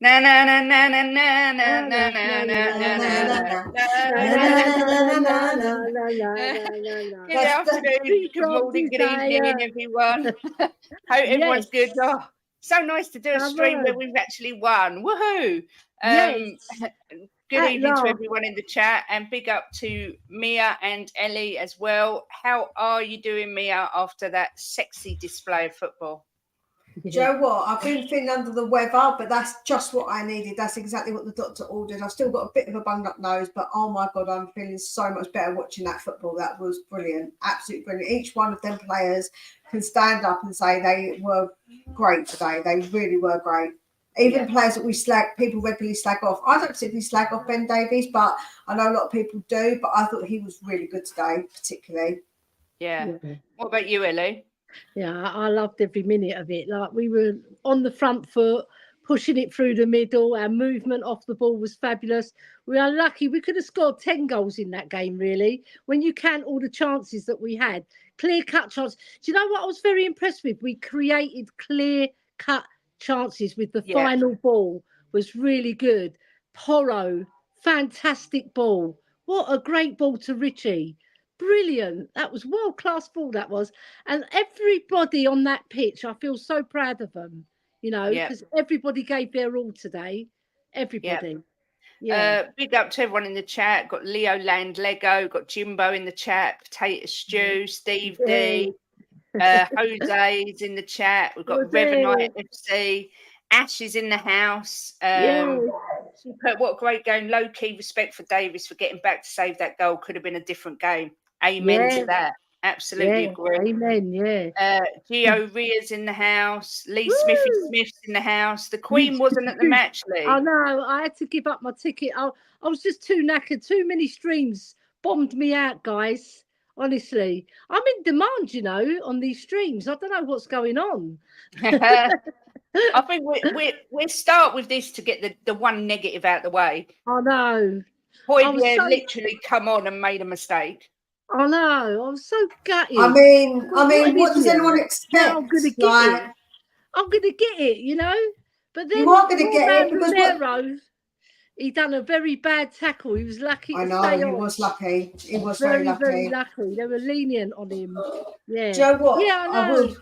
Na na na na na na na na na na na. Good afternoon, good morning, good evening, everyone. Hope everyone's good. Oh, so nice to do a stream where we've actually won. Woohoo! Good evening to everyone in the chat, and big up to Mia and Ellie as well. How are you doing, Mia, after that sexy display of football? Do you know what? I've been feeling under the weather, but that's just what I needed. That's exactly what the doctor ordered. I've still got a bit of a bunged up nose, but oh my God, I'm feeling so much better watching that football. That was brilliant. Absolutely brilliant. Each one of them players can stand up and say they were great today. They really were great. Even players that people regularly slag off. I don't particularly slag off Ben Davies, but I know a lot of people do. But I thought he was really good today, particularly. Yeah. What about you, Ellie? Yeah, I loved every minute of it. Like, we were on the front foot, pushing it through the middle. Our movement off the ball was fabulous. We are lucky. We could have scored 10 goals in that game, really, when you count all the chances that we had. Clear-cut chances. Do you know what I was very impressed with? We created clear-cut chances with the final ball. Was really good. Porro, fantastic ball. What a great ball to Richie. Brilliant. That was world-class ball, that was. And everybody on that pitch, I feel so proud of them, you know, because everybody gave their all today. Everybody. Big up to everyone in the chat. Got Leo Land Lego, got Jimbo in the chat, Potato Stew, Steve D, Jose's in the chat. We've got Revenite FC, Ash is in the house. She put, what a great game. Low-key respect for Davis for getting back to save that goal. Could have been a different game. Amen to that. Absolutely agree. Amen, Gio Ria's in the house. Lee Smith's in the house. The Queen wasn't at the match, Lee. I know. I had to give up my ticket. I was just too knackered. Too many streams bombed me out, guys. Honestly. I'm in demand, you know, on these streams. I don't know what's going on. I think we start with this to get the one negative out the way. I know. Højbjerg literally come on and made a mistake. I know. I was so gutted. I mean, what does anyone expect? I'm going to get it. I'm going to get it, you know. But then you are going to get it because he done a very bad tackle. He was lucky. I know he was lucky. He was very lucky. Very lucky. They were lenient on him. Yeah. Do you know what? Yeah, I know.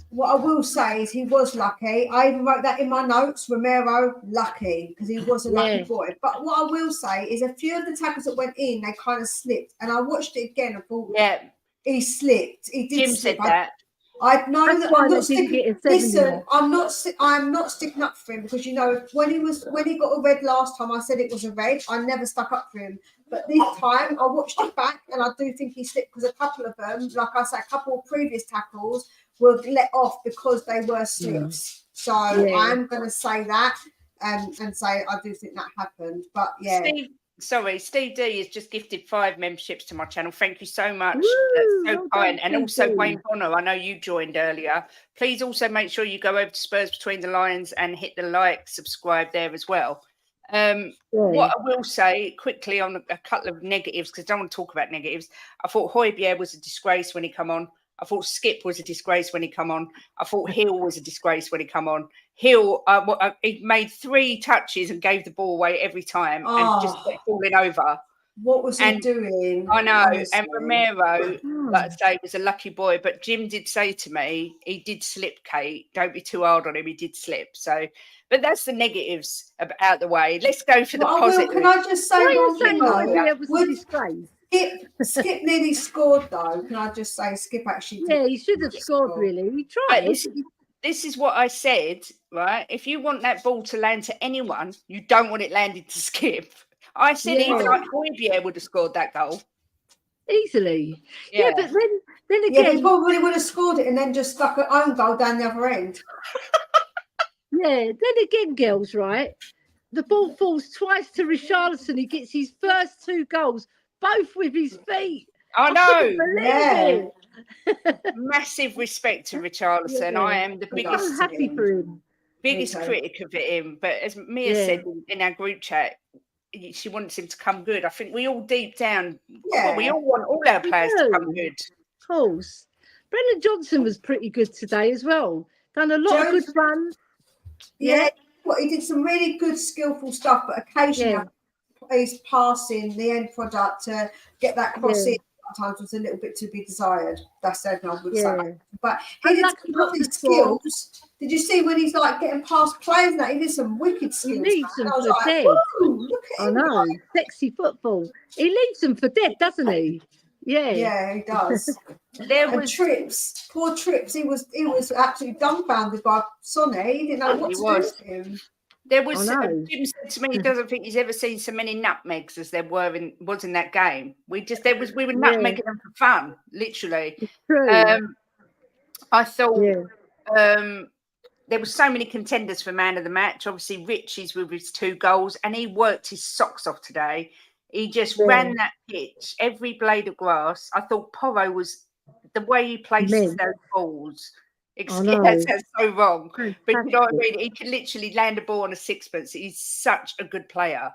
What I will say is he was lucky. I even wrote that in my notes. Romero, lucky, because he was a lucky boy. But what I will say is a few of the tackles that went in, they kind of slipped. And I watched it again and thought, he slipped. He did Jim slip. said that. I know that I'm not sticking. Listen, I'm not sticking up for him because you know when he got a red last time, I said it was a red. I never stuck up for him, but this time I watched it back and I do think he slipped because a couple of them, like I said, a couple of previous tackles were let off because they were slips. So I'm going to say that and say I do think that happened. But Steve D has just gifted 5 memberships to my channel. Thank you so much. That's so kind. And also Wayne Bonner, I know you joined earlier. Please also make sure you go over to Spurs Between the Lines and hit the like, subscribe there as well. What I will say quickly on a couple of negatives, because I don't want to talk about negatives. I thought Højbjerg was a disgrace when he come on. I thought Skip was a disgrace when he come on. I thought Hill was a disgrace when he come on. Hill, he made 3 touches and gave the ball away every time and just kept falling over. What was he doing? I know. Honestly. And Romero, like I say, was a lucky boy. But Jim did say to me, he did slip, Kate. Don't be too hard on him. He did slip. So, but that's the negatives out the way. Let's go for the positives. Can I just say one thing? Skip nearly scored though. Can I just say Skip actually? Yeah, he should have scored. Really, he tried. This is what I said, right? If you want that ball to land to anyone, you don't want it landed to Skip. I said even like Højbjerg would have scored that goal easily. Yeah, but then again, he probably would have scored it and then just stuck an own goal down the other end. Then again, girls, right? The ball falls twice to Richarlison. He gets his first 2 goals. Both with his feet. I know. Massive respect to Richarlison. I am the biggest happy for him. Biggest critic of him. But as Mia said in our group chat, she wants him to come good. I think we all deep down, we all want all our players to come good. Of course. Brendan Johnson was pretty good today as well. Done a lot of good runs. Yeah. what, he did some really good, skillful stuff, but occasionally his passing, the end product to get that cross in sometimes was a little bit to be desired. That's everything I would say. But he did some lovely skills. Did you see when he's like getting past players? That he did some wicked skills. He leaves them for like, dead. Look at him. I know, sexy football. He leaves them for dead, doesn't he? Yeah, he does. There and was Trips, poor Trips. He was absolutely dumbfounded by Sonny. He didn't know what to do with him. There was Jim said to me he doesn't think he's ever seen so many nutmegs as there was in that game. We were nutmegging them for fun, literally. I thought there were so many contenders for man of the match. Obviously, Richie's with his 2 goals, and he worked his socks off today. He just ran that pitch, every blade of grass. I thought Porro was the way he places those balls. That sounds so wrong, but you know what I mean. He can literally land a ball on a sixpence. He's such a good player.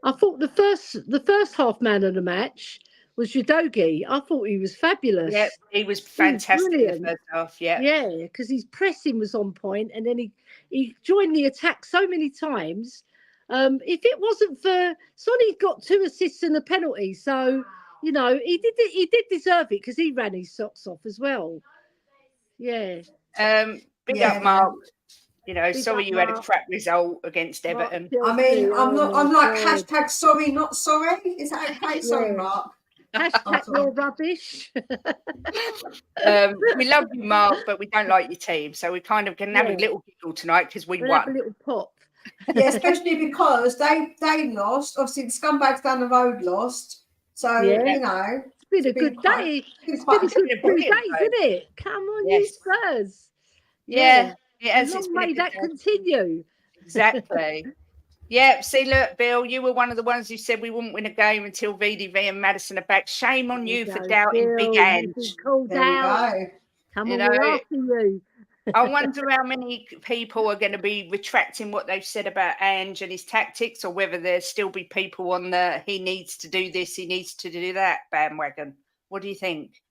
I thought the first half man of the match was Udogie. I thought he was fabulous. Yeah, he was fantastic in the first half. Yeah, because his pressing was on point, and then he joined the attack so many times. If it wasn't for Sonny, got 2 assists and a penalty, so you know he did deserve it because he ran his socks off as well. Yeah. Big up, Mark. You know, sorry you had a crap result against Everton. I mean, I'm like hashtag sorry, not sorry. Is that okay? Sorry, Mark. Hashtag you're rubbish. We love you, Mark, but we don't like your team. So we kind of can have a little giggle tonight because we won. Have a little pop. Yeah, especially because they lost. Obviously, the scumbags down the road lost. So, you know. It's been a good day. It's been a good 2 days, isn't it? Come on, you Spurs. Yeah. It has. Long may that continue. Exactly. See, look, Bill, you were one of the ones who said we wouldn't win a game until VDV and Maddison are back. Shame on you for doubting Big Ange. Come on, we're after you. I wonder how many people are going to be retracting what they've said about Ange and his tactics, or whether there still be people on the he needs to do this, he needs to do that bandwagon. What do you think?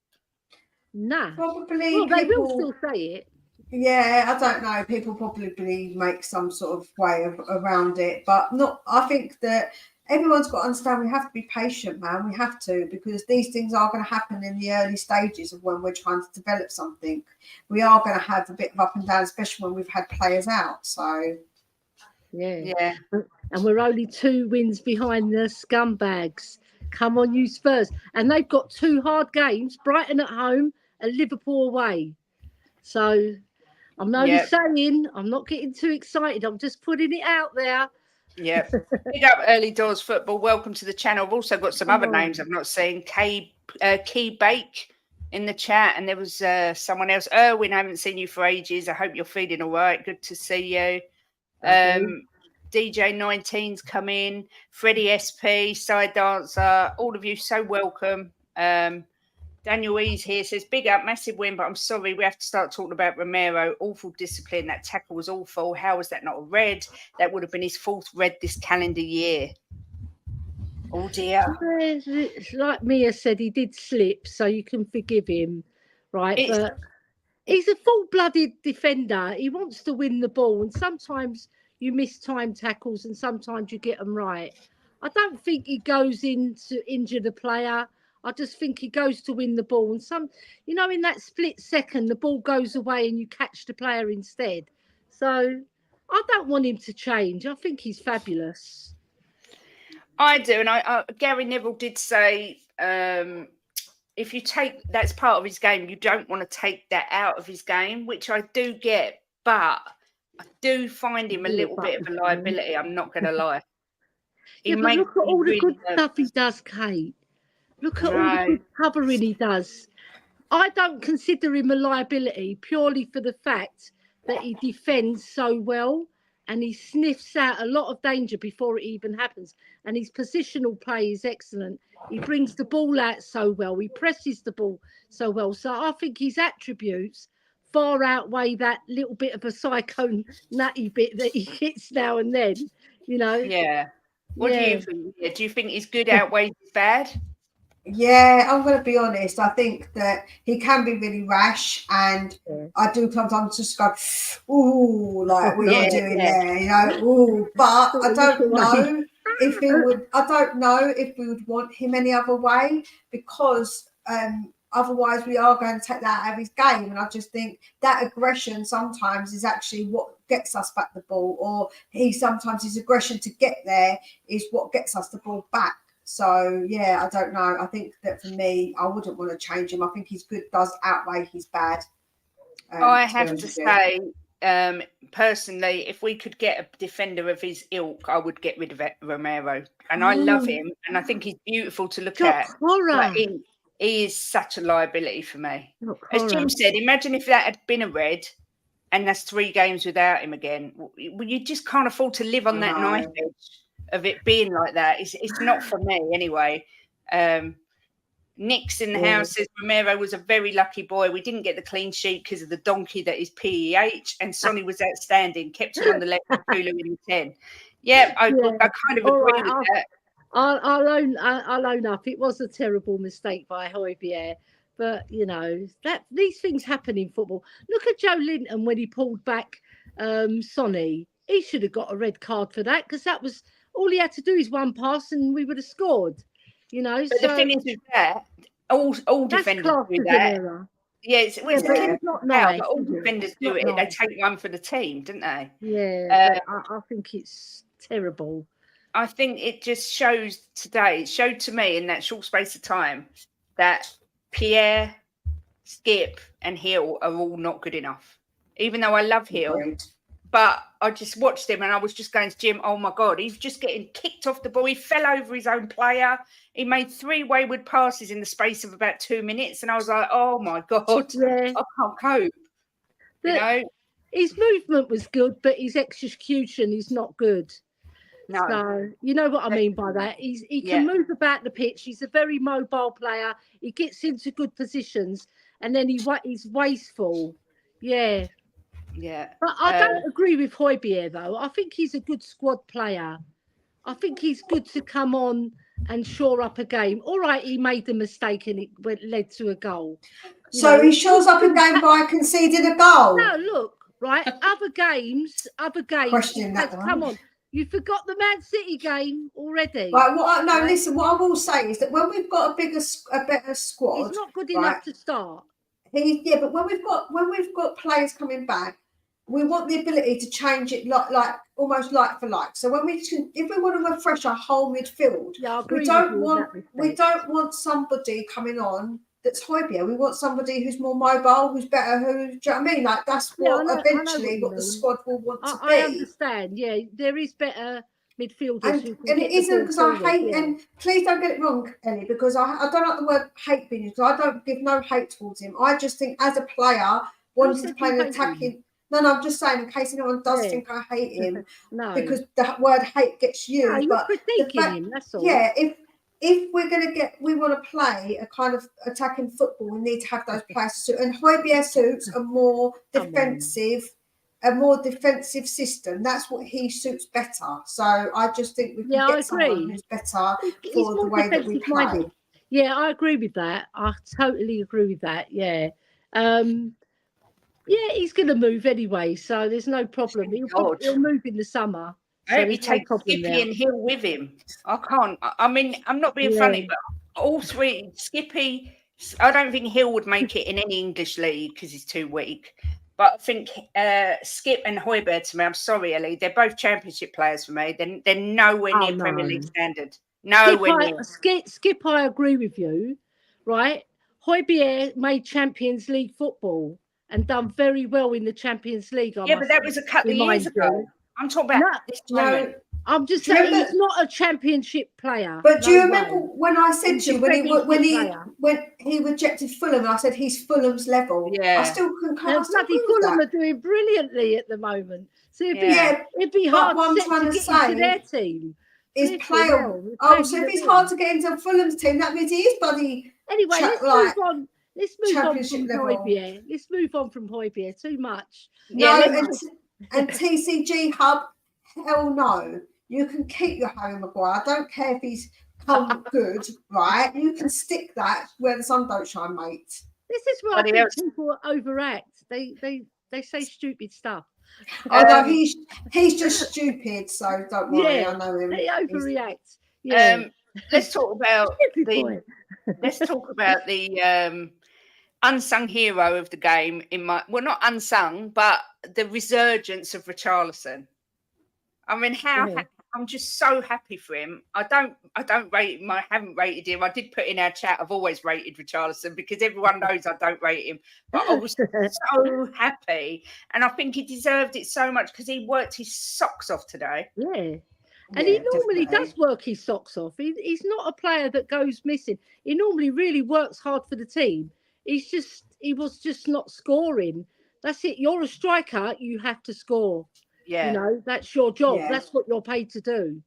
Nah. Probably well, they will still say it. Yeah, I don't know. People probably make some sort of way around it, but not. I think that everyone's got to understand we have to be patient, man. We have to, because these things are going to happen in the early stages of when we're trying to develop something. We are going to have a bit of up and down, especially when we've had players out. So, yeah. And we're only 2 wins behind the scumbags. Come on, you Spurs. And they've got 2 hard games, Brighton at home and Liverpool away. So I'm only saying, I'm not getting too excited. I'm just putting it out there. Yeah. Big up Early Doors Football. Welcome to the channel. I've also got some other names I've not seen. Key Bake in the chat. And there was someone else. Erwin, I haven't seen you for ages. I hope you're feeling all right. Good to see you. DJ 19's come in. Freddie SP, Side Dancer. All of you so welcome. Daniel E's here, says, big up, massive win, but I'm sorry, we have to start talking about Romero. Awful discipline. That tackle was awful. How was that not a red? That would have been his 4th red this calendar year. Oh, dear. Like Mia said, he did slip, so you can forgive him, right? But he's a full-blooded defender. He wants to win the ball, and sometimes you miss time tackles and sometimes you get them right. I don't think he goes in to injure the player. I just think he goes to win the ball. And in that split second, the ball goes away and you catch the player instead. So I don't want him to change. I think he's fabulous. I do. And Gary Neville did say, if you take, that's part of his game, you don't want to take that out of his game, which I do get. But I do find him a little bit of a liability. I'm not going to lie. But look at all the good stuff he does, Kate. Look at all the good covering he does. I don't consider him a liability purely for the fact that he defends so well and he sniffs out a lot of danger before it even happens. And his positional play is excellent. He brings the ball out so well. He presses the ball so well. So I think his attributes far outweigh that little bit of a psycho nutty bit that he hits now and then, you know. Yeah. What do you think? Do you think his good outweighs his bad? Yeah, I'm going to be honest. I think that he can be really rash, and I do sometimes just go, "Ooh, like what are you doing there?" You know, "Ooh," but I don't know if he would. I don't know if we would want him any other way, because otherwise we are going to take that out of his game. And I just think that aggression sometimes is actually what gets us back the ball, or sometimes his aggression to get there is what gets us the ball back. So yeah, I don't know. I think that for me, I wouldn't want to change him. I think his good does outweigh his bad. I have to say, personally, if we could get a defender of his ilk, I would get rid of Romero. And I love him, and I think he's beautiful to look at. But he is such a liability for me. As Jim said, imagine if that had been a red, and that's 3 games without him again. Well, you just can't afford to live on that knife edge of it being like that. It's not for me anyway. Nick's in the house says Romero was a very lucky boy. We didn't get the clean sheet because of the donkey that is PEH, and Sonny was outstanding. Kept him on the left, Kulu in 10. Yeah, I kind of agree with that. I'll own up. It was a terrible mistake by Højbjerg, but you know that these things happen in football. Look at Joe Linton when he pulled back Sonny. He should have got a red card for that, because that was all he had to do is one pass and we would have scored. You know, but the thing is with that, all defenders do that. Yeah, it's not nice. But all defenders do it. Nice. They take one for the team, don't they? Yeah, I think it's terrible. I think it just shows today. It showed to me in that short space of time that Pierre, Skip, and Hill are all not good enough. Even though I love Hill. Right. But I just watched him and I was just going to Jim, oh my God, he's just getting kicked off the ball. He fell over his own player. He made 3 wayward passes in the space of about 2 minutes. And I was like, oh my God, I can't cope. You know? His movement was good, but his execution is not good. No. So, you know what I mean by that? He can move about the pitch. He's a very mobile player. He gets into good positions and then he's wasteful. Yeah. Yeah. But I don't agree with Højbjerg, though. I think he's a good squad player. I think he's good to come on and shore up a game. All right, he made the mistake and it led to a goal. So he shores up a game by conceding a goal? No, look, right, other games. Questioning that one. Come on. You forgot the Man City game already. Right, listen, what I will say is that when we've got a better squad... He's not good enough to start. But when we've got players coming back, we want the ability to change it like almost like for like. So if we want to refresh our whole midfield, we don't want somebody coming on that's Højbjerg. We want somebody who's more mobile, who's better, do you know what I mean? Like that's what what the squad will want to be. I understand. Yeah, there is better midfielders. And it isn't because I hate, and please don't get it wrong, Ellie, because I don't like the word hate being used. I don't give no hate towards him. I just think as a player, wanting to play an attacking. No, I'm just saying in case anyone does think I hate him, because the word hate gets used. You're critiquing him, that's all. Yeah, if we want to play a kind of attacking football, we need to have those players. And Højbjerg suits a more defensive system. That's what he suits better. So I just think we can get someone who's better for the way that we play. Yeah, I agree with that. I totally agree with that. Yeah. Yeah, he's going to move anyway, so there's no problem. He'll move in the summer. I hope he takes Skippy and Hill with him. I can't. I mean, I'm not being funny, but all 3, Skippy, I don't think Hill would make it in any English league because he's too weak. But I think Skip and Højbjerg, to me, I'm sorry, Ellie, they're both championship players for me. They're nowhere near Premier League standard. Nowhere near. Skip, I agree with you, right? Højbjerg made Champions League football and done very well in the Champions League. But that was a couple of years ago. I'm talking about this moment. I'm just saying he's not a championship player. But do you remember when I said to you when he rejected Fulham, I said he's Fulham's level. Yeah, I still couldn't. Fulham are doing brilliantly at the moment. So it'd be hard to get into their team. Is player. So if it's hard to get into Fulham's team, that means he is bloody. Anyway, let's move on. Let's move on from Højbjerg. Let's move on from Højbjerg. Too much. And TCG Hub, hell no. You can keep your Harry Maguire. I don't care if he's come good, right? You can stick that where the sun don't shine, mate. This is why I think people overact. They say stupid stuff. Oh no, he's just stupid. So don't worry, I know him. They overreact. Yeah. Let's talk about the unsung hero of the game not unsung, but the resurgence of Richarlison. I mean, I'm just so happy for him. I don't rate him. I haven't rated him. I did put in our chat, I've always rated Richarlison because everyone knows I don't rate him. But I was so happy. And I think he deserved it so much because he worked his socks off today. Yeah. And he normally does work his socks off. He's not a player that goes missing. He normally really works hard for the team. He was just not scoring. That's it. You're a striker. You have to score. Yeah. You know, that's your job. Yeah. That's what you're paid to do.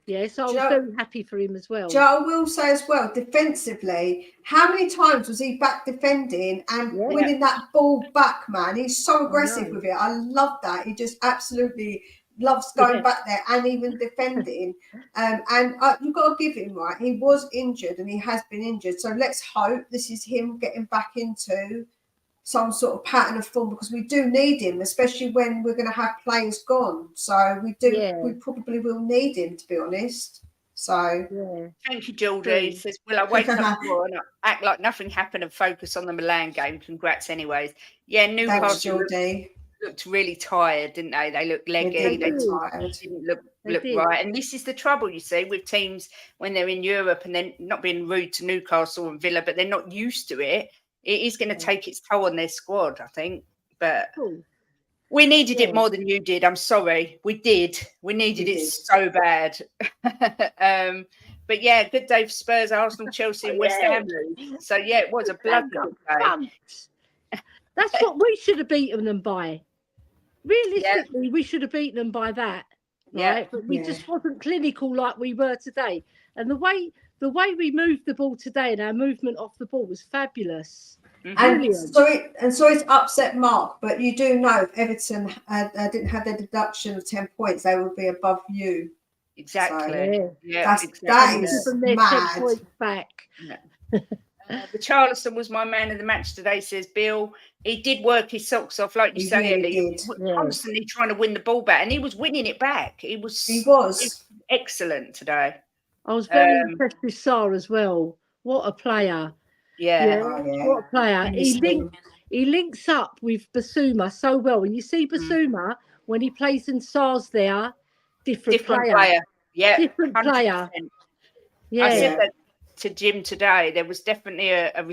Yeah, so I was very happy for him as well. Joe, I will say as well, defensively, how many times was he back defending and winning that ball back, man? He's so aggressive with it. I love that. He just absolutely loves going back there and even defending. And you've got to give him, right, he was injured and he has been injured. So let's hope this is him getting back into some sort of pattern of form because we do need him, especially when we're going to have players gone. So we probably will need him, to be honest. So thank you, Geordie. He says, "Will I wake up and act like nothing happened and focus on the Milan game? Congrats, anyways." Yeah, Newcastle looked really tired, didn't they? They looked leggy. They didn't look right. And this is the trouble, you see, with teams when they're in Europe and they're not being rude to Newcastle and Villa, but they're not used to it. It is going to take its toll on their squad, I think. But we needed it more than you did. I'm sorry. We did. We needed it so bad. But yeah, good day for Spurs, Arsenal, Chelsea and West Ham. So yeah, it was a bloody good day. That's what we should have beaten them by. Realistically, we should have beaten them by that. Right? But we just wasn't clinical like we were today. And the way we moved the ball today and our movement off the ball was fabulous. And so it's upset Mark, but you do know if Everton didn't have their deduction of 10 points, they would be above you. Exactly. So, that is mad. 10 points back. Richarlison was my man of the match today, says Bill. He did work his socks off, like you say, Ellie. He was constantly trying to win the ball back, and he was winning it back. He was excellent today. I was very impressed with Sarr as well. What a player. What a player. He links up with Basuma so well. When you see Basuma, when he plays in Sarr's there, different player. Yeah, different 100%. Player. Yeah. I said that to Jim today. There was definitely a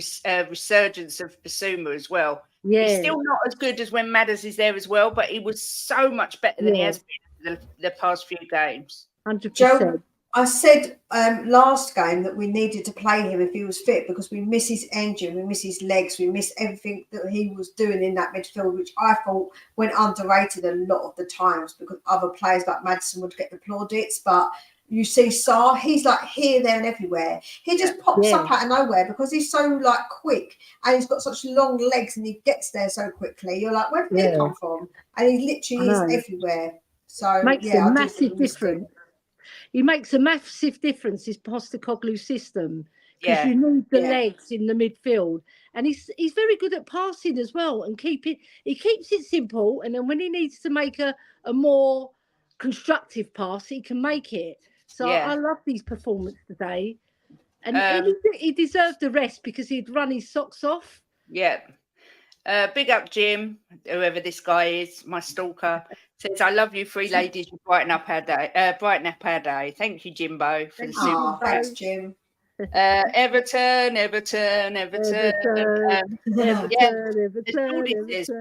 resurgence of Basuma as well. Yeah. He's still not as good as when Madders is there as well, but he was so much better than he has been the past few games. 100%. Joe, I said last game that we needed to play him if he was fit because we miss his engine, we miss his legs, we miss everything that he was doing in that midfield, which I thought went underrated a lot of the times because other players like Maddison would get the plaudits. But you see Sarr, he's like here, there and everywhere. He just pops up out of nowhere because he's so like quick and he's got such long legs and he gets there so quickly. You're like, where did he come from? And he literally is everywhere. So makes a massive difference. He makes a massive difference, his Postecoglou system, because you need the legs in the midfield. And he's very good at passing as well and he keeps it simple. And then when he needs to make a more constructive pass, he can make it. So I love these performances today. And he deserved the rest because he'd run his socks off. Yeah. Big up, Jim, whoever this guy is, my stalker. Says, I love you three ladies. You brighten up our day. Thank you, Jimbo, for the super. Thanks, Jim. Everton.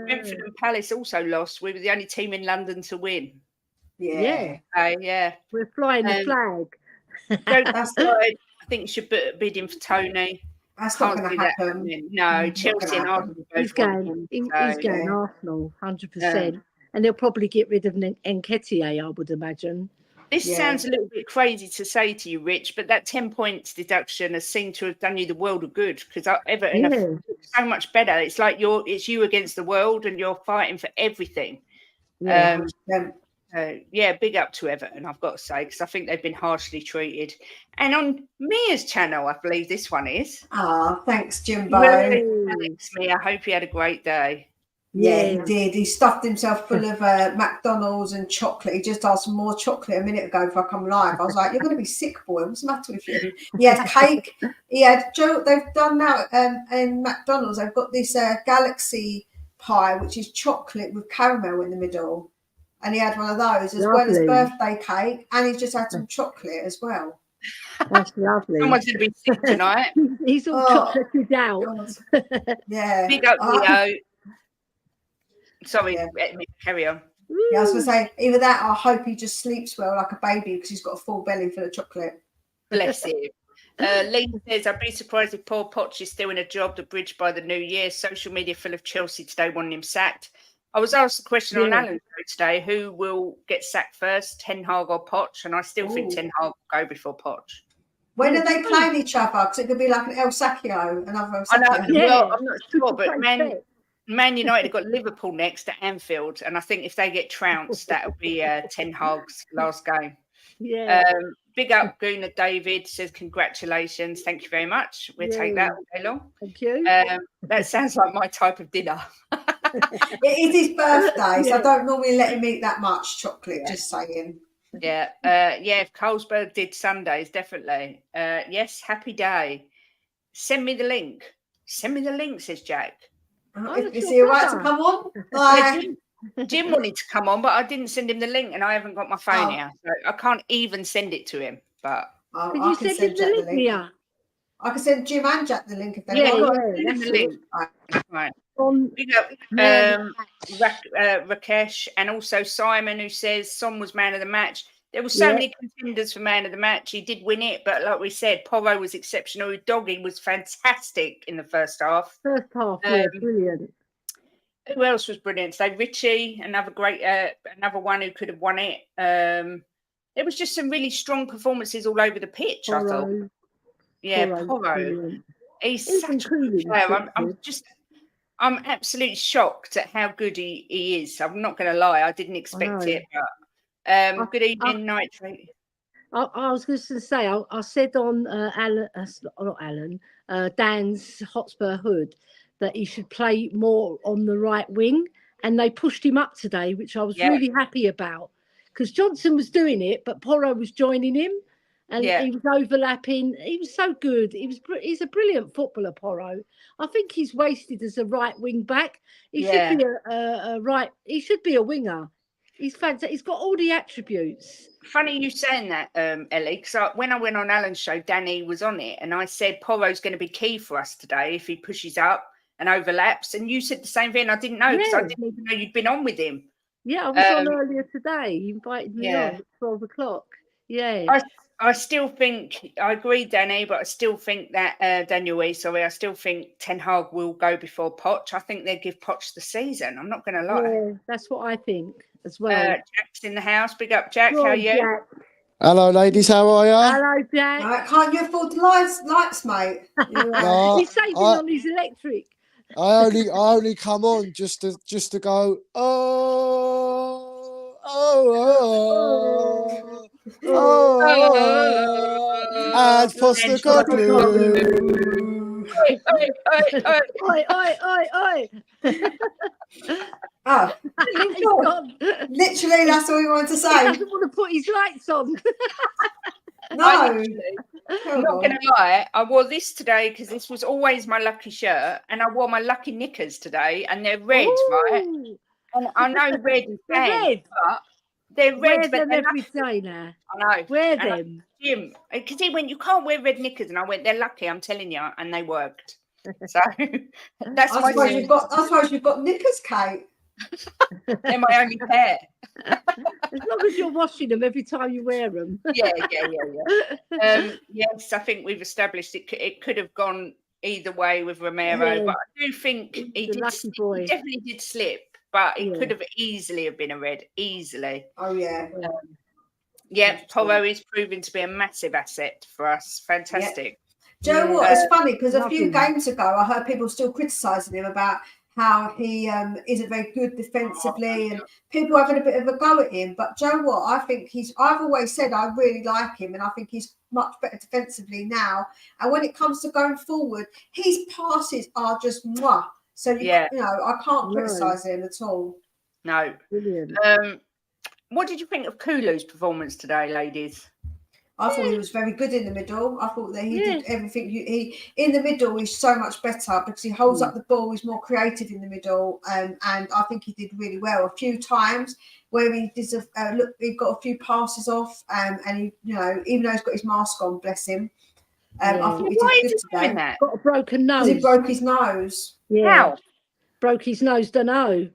Brentford and Palace also lost. We were the only team in London to win. Yeah. We're flying the flag. That's right. I think you should bid in for Tony. That's not going to happen. No, Chelsea and Arsenal. He's going Arsenal, 100%. And they'll probably get rid of Nketiah, I would imagine. This sounds a little bit crazy to say to you, Rich, but that 10 points deduction has seemed to have done you the world of good because Everton are so much better. It's like it's you against the world and you're fighting for everything. Yeah. So, yeah, big up to Everton, I've got to say, because I think they've been harshly treated. And on Mia's channel, I believe this one is. Ah, thanks, Jimbo. Thanks, Mia. I hope you had a great day. Yeah, he did. He stuffed himself full of McDonald's and chocolate. He just asked for more chocolate a minute ago before I come live. I was like, "You're going to be sick, boy. What's the matter with you?" He had cake. He had Joe. They've done now in McDonald's. They've got this Galaxy pie, which is chocolate with caramel in the middle, and he had one of those as well as birthday cake, and he's just had some chocolate as well. That's lovely. Someone's going to be sick tonight. He's all chocolated out. Yeah. Big up, Leo. Sorry, carry on. Yeah, I was going to say, either that or I hope he just sleeps well like a baby because he's got a full belly full of chocolate. Bless him. Lee says, I'd be surprised if Paul Potch is still in a job to bridge by the new year. Social media full of Chelsea today wanting him sacked. I was asked the question on Alan's show today, who will get sacked first, Ten Hag or Potch? And I still think Ten Hag will go before Potch. When are they playing each other? Because it could be like an El Sacchio, another El Sacchio. I know, well, I'm not sure, but Man United have got Liverpool next at Anfield, and I think if they get trounced, that'll be Ten Hag's last game. Yeah. Big up, Guna David says congratulations. Thank you very much. We'll take that all day long. Thank you. That sounds like my type of dinner. It is his birthday, so I don't normally let him eat that much chocolate, just saying. Yeah. If Carlsberg did Sundays, definitely. Yes, happy day. Send me the link. Send me the link, says Jack. Is he all right to come on? Jim wanted to come on, but I didn't send him the link, and I haven't got my phone here, so I can't even send it to him. But can you send him the link, Mia? I can send Jim and Jack the link if they want. Send him the link. Right. Big up Rakesh and also Simon, who says Son was man of the match. There were so many contenders for man of the match. He did win it, but like we said, Porro was exceptional. Doggy was fantastic in the first half. Brilliant. Who else was brilliant? So Richie, another great, another one who could have won it. There was just some really strong performances all over the pitch. Porro. I thought, Porro. He's such a good player. I'm absolutely shocked at how good he is. I'm not going to lie, I didn't expect it. But good evening, Nitrate. I was going to say, I said on Dan's Hotspur Hood that he should play more on the right wing, and they pushed him up today, which I was really happy about, because Johnson was doing it, but Porro was joining him, and he was overlapping. He was so good. He's a brilliant footballer, Porro. I think he's wasted as a right wing back. He should be a right. He should be a winger. He's fantastic. He's got all the attributes. Funny you saying that, Ellie, because when I went on Alan's show, Danny was on it, and I said Porro's going to be key for us today if he pushes up and overlaps. And you said the same thing. I didn't know because I didn't even know you'd been on with him. Yeah, I was on earlier today. He invited me on at 12 o'clock. Yeah. I still think, I agree, Danny, but I still think that, I still think Ten Hag will go before Poch. I think they'll give Poch the season. I'm not going to lie. Yeah, that's what I think as well. Jack's in the house. Big up, Jack. How are you? Jack. Hello, ladies. How are you? Hello, Jack. Right, can't you afford the lights, mate? He's saving on his electric. I only come on just to go. And Foster Godley. Oi. Oh, literally, that's all he wanted to say. He doesn't want to put his lights on. No. I'm not going to lie. I wore this today because this was always my lucky shirt, and I wore my lucky knickers today, and they're red, right? And I know red is bad, but they're red. Wear them every day now. I know. Wear them. Jim, because he went, you can't wear red knickers, and I went, they're lucky, I'm telling you, and they worked. So that's I suppose you've got knickers, Kate. They're my only pair. As long as you're washing them every time you wear them. Yeah. Yes, I think we've established it could have gone either way with Romero, but I do think he definitely did slip, but it could have easily have been a red. Easily. Oh, yeah. Porro is proving to be a massive asset for us. Fantastic. Do you know what? It's funny because a few games ago, I heard people still criticising him about how he isn't very good defensively, and people having a bit of a go at him. But do you know what? I think I've always said I really like him, and I think he's much better defensively now. And when it comes to going forward, his passes are just mwah. So you know, I can't criticise him at all. No. Brilliant. What did you think of Kulu's performance today, ladies? I thought he was very good in the middle. I thought that he did everything. He in the middle is so much better because he holds up the ball. He's more creative in the middle, and I think he did really well. A few times where he did he got a few passes off, and he, you know, even though he's got his mask on, bless him. I thought he did good today. That? Got a broken nose. He broke his nose. Yeah. How? Broke his nose. Don't know.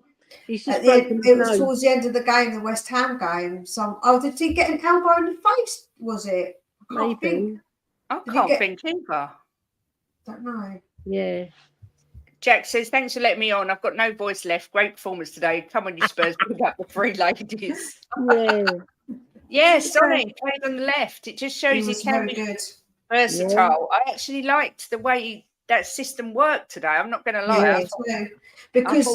He's just it was towards the end of the game, the West Ham game. So, did he get an elbow in the face? Was it? Maybe. I can't think either. Don't know. Yeah. Jack says, thanks for letting me on. I've got no voice left. Great performance today. Come on, you Spurs, pick up the three ladies. Yeah. Yeah, Sonny played on the left. It just shows he can be good. Versatile. I actually liked the way that system worked today. I'm not going to lie. Because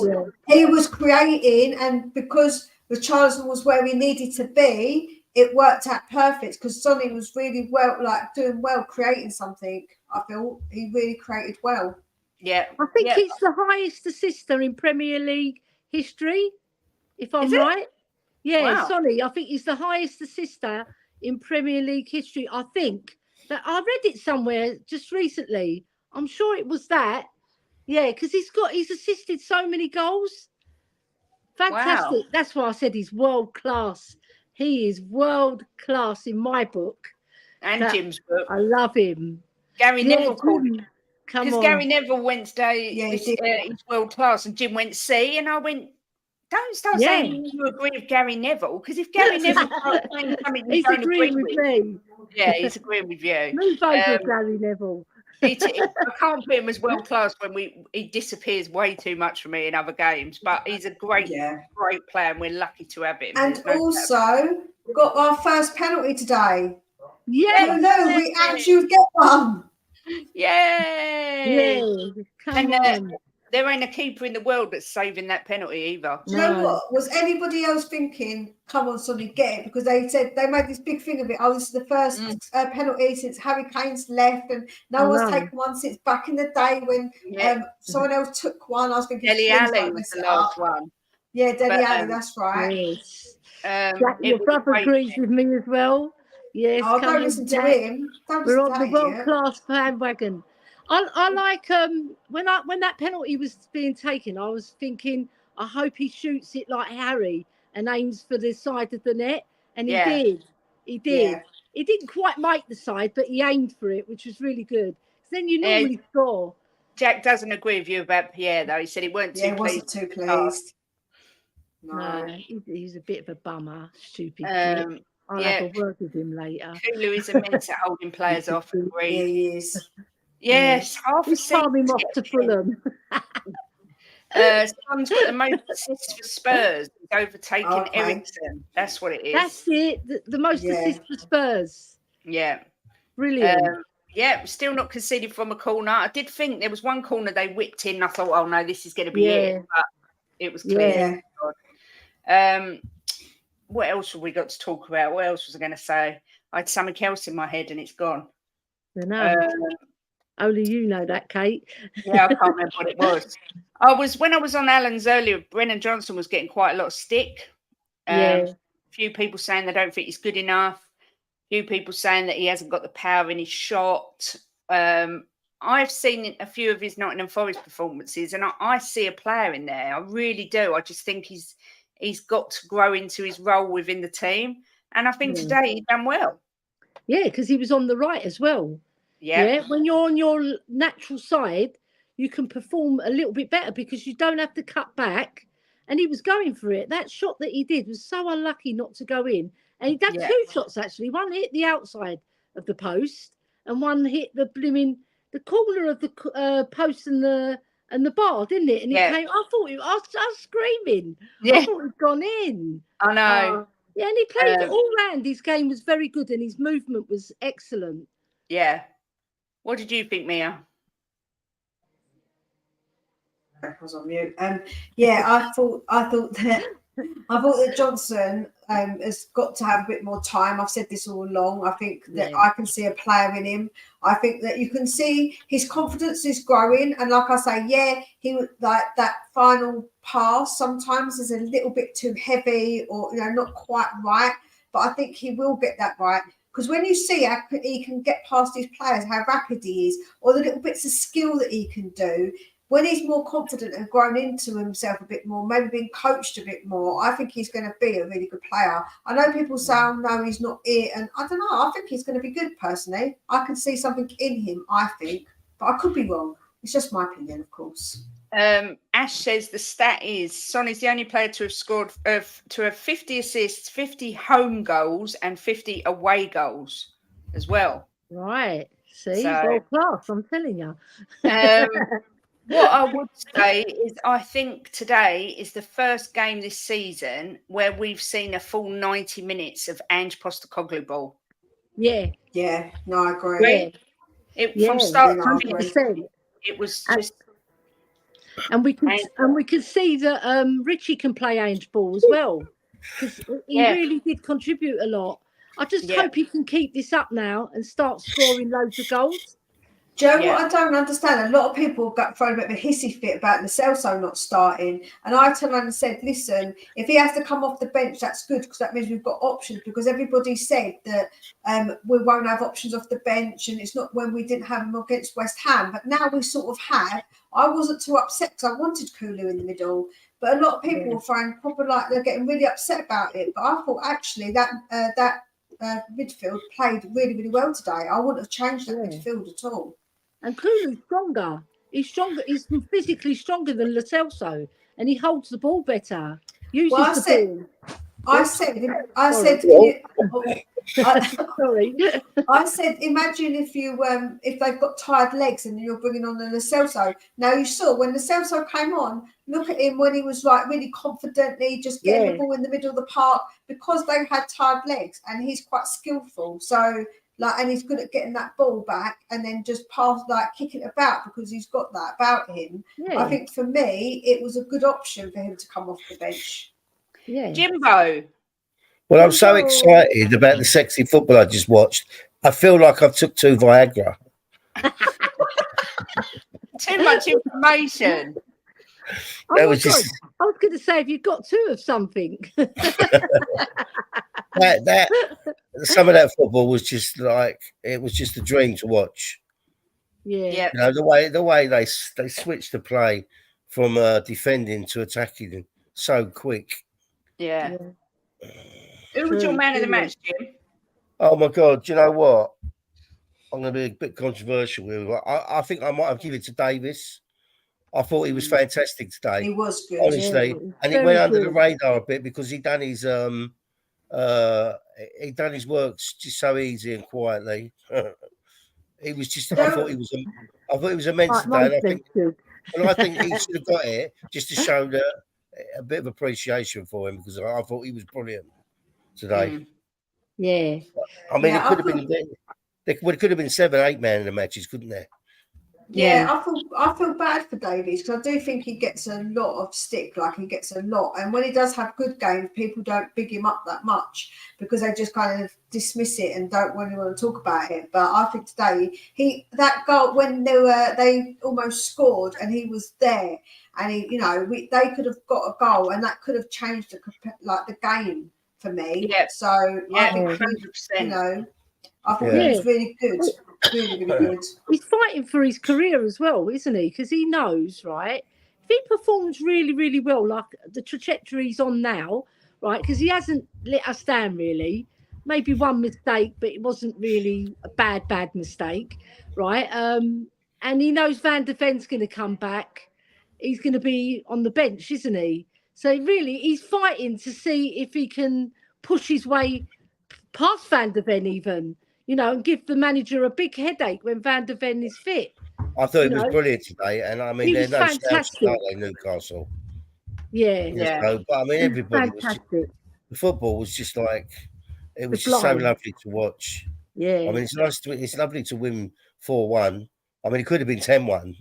he was creating, and because Richarlison was where he needed to be, it worked out perfect. Because Sonny was really doing well, creating something. I feel he really created well. Yeah, I think it's the highest assister in Premier League history, if I'm right. Yeah, Sonny, I think he's the highest assister in Premier League history. I think that I read it somewhere just recently. I'm sure it was that. Yeah, because he's assisted so many goals. Fantastic. Wow. That's why I said he's world class. He is world class in my book. And Jim's book. I love him. Gary Neville called him. Because Gary Neville went to say he's world class, and Jim went C, and I went, don't start saying you agree with Gary Neville, because if Gary Neville starts saying something you don't agree with me. Yeah, he's agreeing with you. Move over, Gary Neville. I can't put him as world class when he disappears way too much for me in other games, but he's a great player, and we're lucky to have him. And also, we got our first penalty today. Yeah, no, we actually get one. Yay! Yeah, come on. There ain't a keeper in the world that's saving that penalty either. Do you know what? Was anybody else thinking, come on, Sonny, get it? Because they said they made this big thing of it. Oh, this is the first penalty since Harry Kane's left, and no one's taken one since back in the day when someone else took one. I was thinking, Dele Alli was the last one. Yeah, Dele Alli, that's right. Yes. Your brother agrees with me as well. Yes. Oh, don't listen to him. We're on the world-class bandwagon. I like when that penalty was being taken, I was thinking, I hope he shoots it like Harry and aims for the side of the net, and he did. He did. Yeah. He didn't quite make the side, but he aimed for it, which was really good. Then you normally score. Jack doesn't agree with you about Pierre, though. He said he weren't too pleased. Wasn't too pleased. No, he's a bit of a bummer, stupid kid. I'll have a word with him later. Kulu is immense at holding players off. Agree. Yeah, he is. Yes, half a season. Palm him off to Fulham. Son's got the most assists for Spurs. He's overtaken Ericsson. That's what it is. That's it. The most assists for Spurs. Yeah. Brilliant. Still not conceded from a corner. I did think there was one corner they whipped in. I thought, oh no, this is going to be it. But it was clear. Yeah. What else have we got to talk about? What else was I going to say? I had something else in my head and it's gone. I know. Only you know that, Kate. Yeah, I can't remember what it was. When I was on Alan's earlier, Brennan Johnson was getting quite a lot of stick. A few people saying they don't think he's good enough. A few people saying that he hasn't got the power in his shot. I've seen a few of his Nottingham Forest performances, and I see a player in there. I really do. I just think he's got to grow into his role within the team. And I think today he's done well. Yeah, because he was on the right as well. Yeah. When you're on your natural side, you can perform a little bit better because you don't have to cut back. And he was going for it. That shot that he did was so unlucky not to go in. And he did two shots, actually. One hit the outside of the post and one hit the corner of the post and the bar, didn't it? And he came, I was screaming. I thought he'd gone in. I know. And he played all round. His game was very good and his movement was excellent. Yeah. What did you think, Mia? I was on mute. Yeah, I thought that Johnson has got to have a bit more time. I've said this all along. I think that I can see a player in him. I think that you can see his confidence is growing. And like I say, yeah, he would like that final pass sometimes is a little bit too heavy or not quite right. But I think he will get that right. Because when you see how he can get past his players, how rapid he is, or the little bits of skill that he can do, when he's more confident and grown into himself a bit more, maybe being coached a bit more, I think he's going to be a really good player. I know people say, oh, no, he's not it. And I don't know. I think he's going to be good, personally. I can see something in him, I think. But I could be wrong. It's just my opinion, of course. Ash says the stat is Son is the only player to have scored to have 50 assists, 50 home goals, and 50 away goals as well. Right. See, world class, I'm telling you. What I would say is I think today is the first game this season where we've seen a full 90 minutes of Ange Postecoglou ball. Yeah. Yeah, no, I agree. From start to finish, it was just... And we could see that Richie can play Ange ball as well. Because he really did contribute a lot. I just hope he can keep this up now and start scoring loads of goals. Do you know what I don't understand? A lot of people got thrown a bit of a hissy fit about Lo Celso not starting. And I turned around and said, listen, if he has to come off the bench, that's good because that means we've got options. Because everybody said that we won't have options off the bench and it's not when we didn't have them against West Ham. But now we sort of have. I wasn't too upset because I wanted Kulu in the middle. But a lot of people were throwing proper, like, they're getting really upset about it. But I thought actually that midfield played really, really well today. I wouldn't have changed that midfield at all. And Kulu's stronger. He's stronger. He's physically stronger than Lo Celso, and he holds the ball better. I said, imagine if they've got tired legs and you're bringing on the Lo Celso. Now you saw when Lo Celso came on, look at him when he was like really confidently just getting the ball in the middle of the park because they had tired legs, and he's quite skillful. So. And he's good at getting that ball back and then just kicking it about because he's got that about him. Yeah. I think for me, it was a good option for him to come off the bench. Yeah, Jimbo. Well, I'm so excited about the sexy football I just watched. I feel like I've took 2 Viagra. Too much information. I was going to say, have you got 2 of something? that some of that football was just like it was just a dream to watch. Yeah. The way they switched the play from defending to attacking so quick. Yeah. Who was your man of the match, Jim? Oh my God! Do you know what? I'm going to be a bit controversial here. I think I might have given it to Davis. I thought he was fantastic today. He was good, honestly, and he went under the radar a bit because he done his works just so easy and quietly. He was just. I thought he was immense today. And I think he should have got it just to show a bit of appreciation for him because I thought he was brilliant today. Yeah. I mean, it could have been. There could have been 7, 8 man in the matches, couldn't there? Yeah, I feel bad for Davies because I do think he gets a lot of stick, like he gets a lot. And when he does have good games, people don't big him up that much because they just kind of dismiss it and don't really want to talk about it. But I think today that goal when they almost scored and he was there and they could have got a goal and that could have changed the game for me. Yeah. So I think 100%. I thought he was really good. Really, really good. He's fighting for his career as well, isn't he? Because he knows, right? If he performs really, really well, like the trajectory he's on now, right? Because he hasn't let us down really. Maybe one mistake, but it wasn't really a bad mistake, right? And he knows Van de Ven's going to come back. He's going to be on the bench, isn't he? So really, he's fighting to see if he can push his way past Van de Ven even. And give the manager a big headache when Van de Ven is fit. I thought it was brilliant today, and I mean, they're no slouches, are they, Newcastle? Yeah. But I mean, everybody was. The football was just like it was just so lovely to watch. Yeah. I mean, it's lovely to win 4-1. I mean, it could have been 10-1.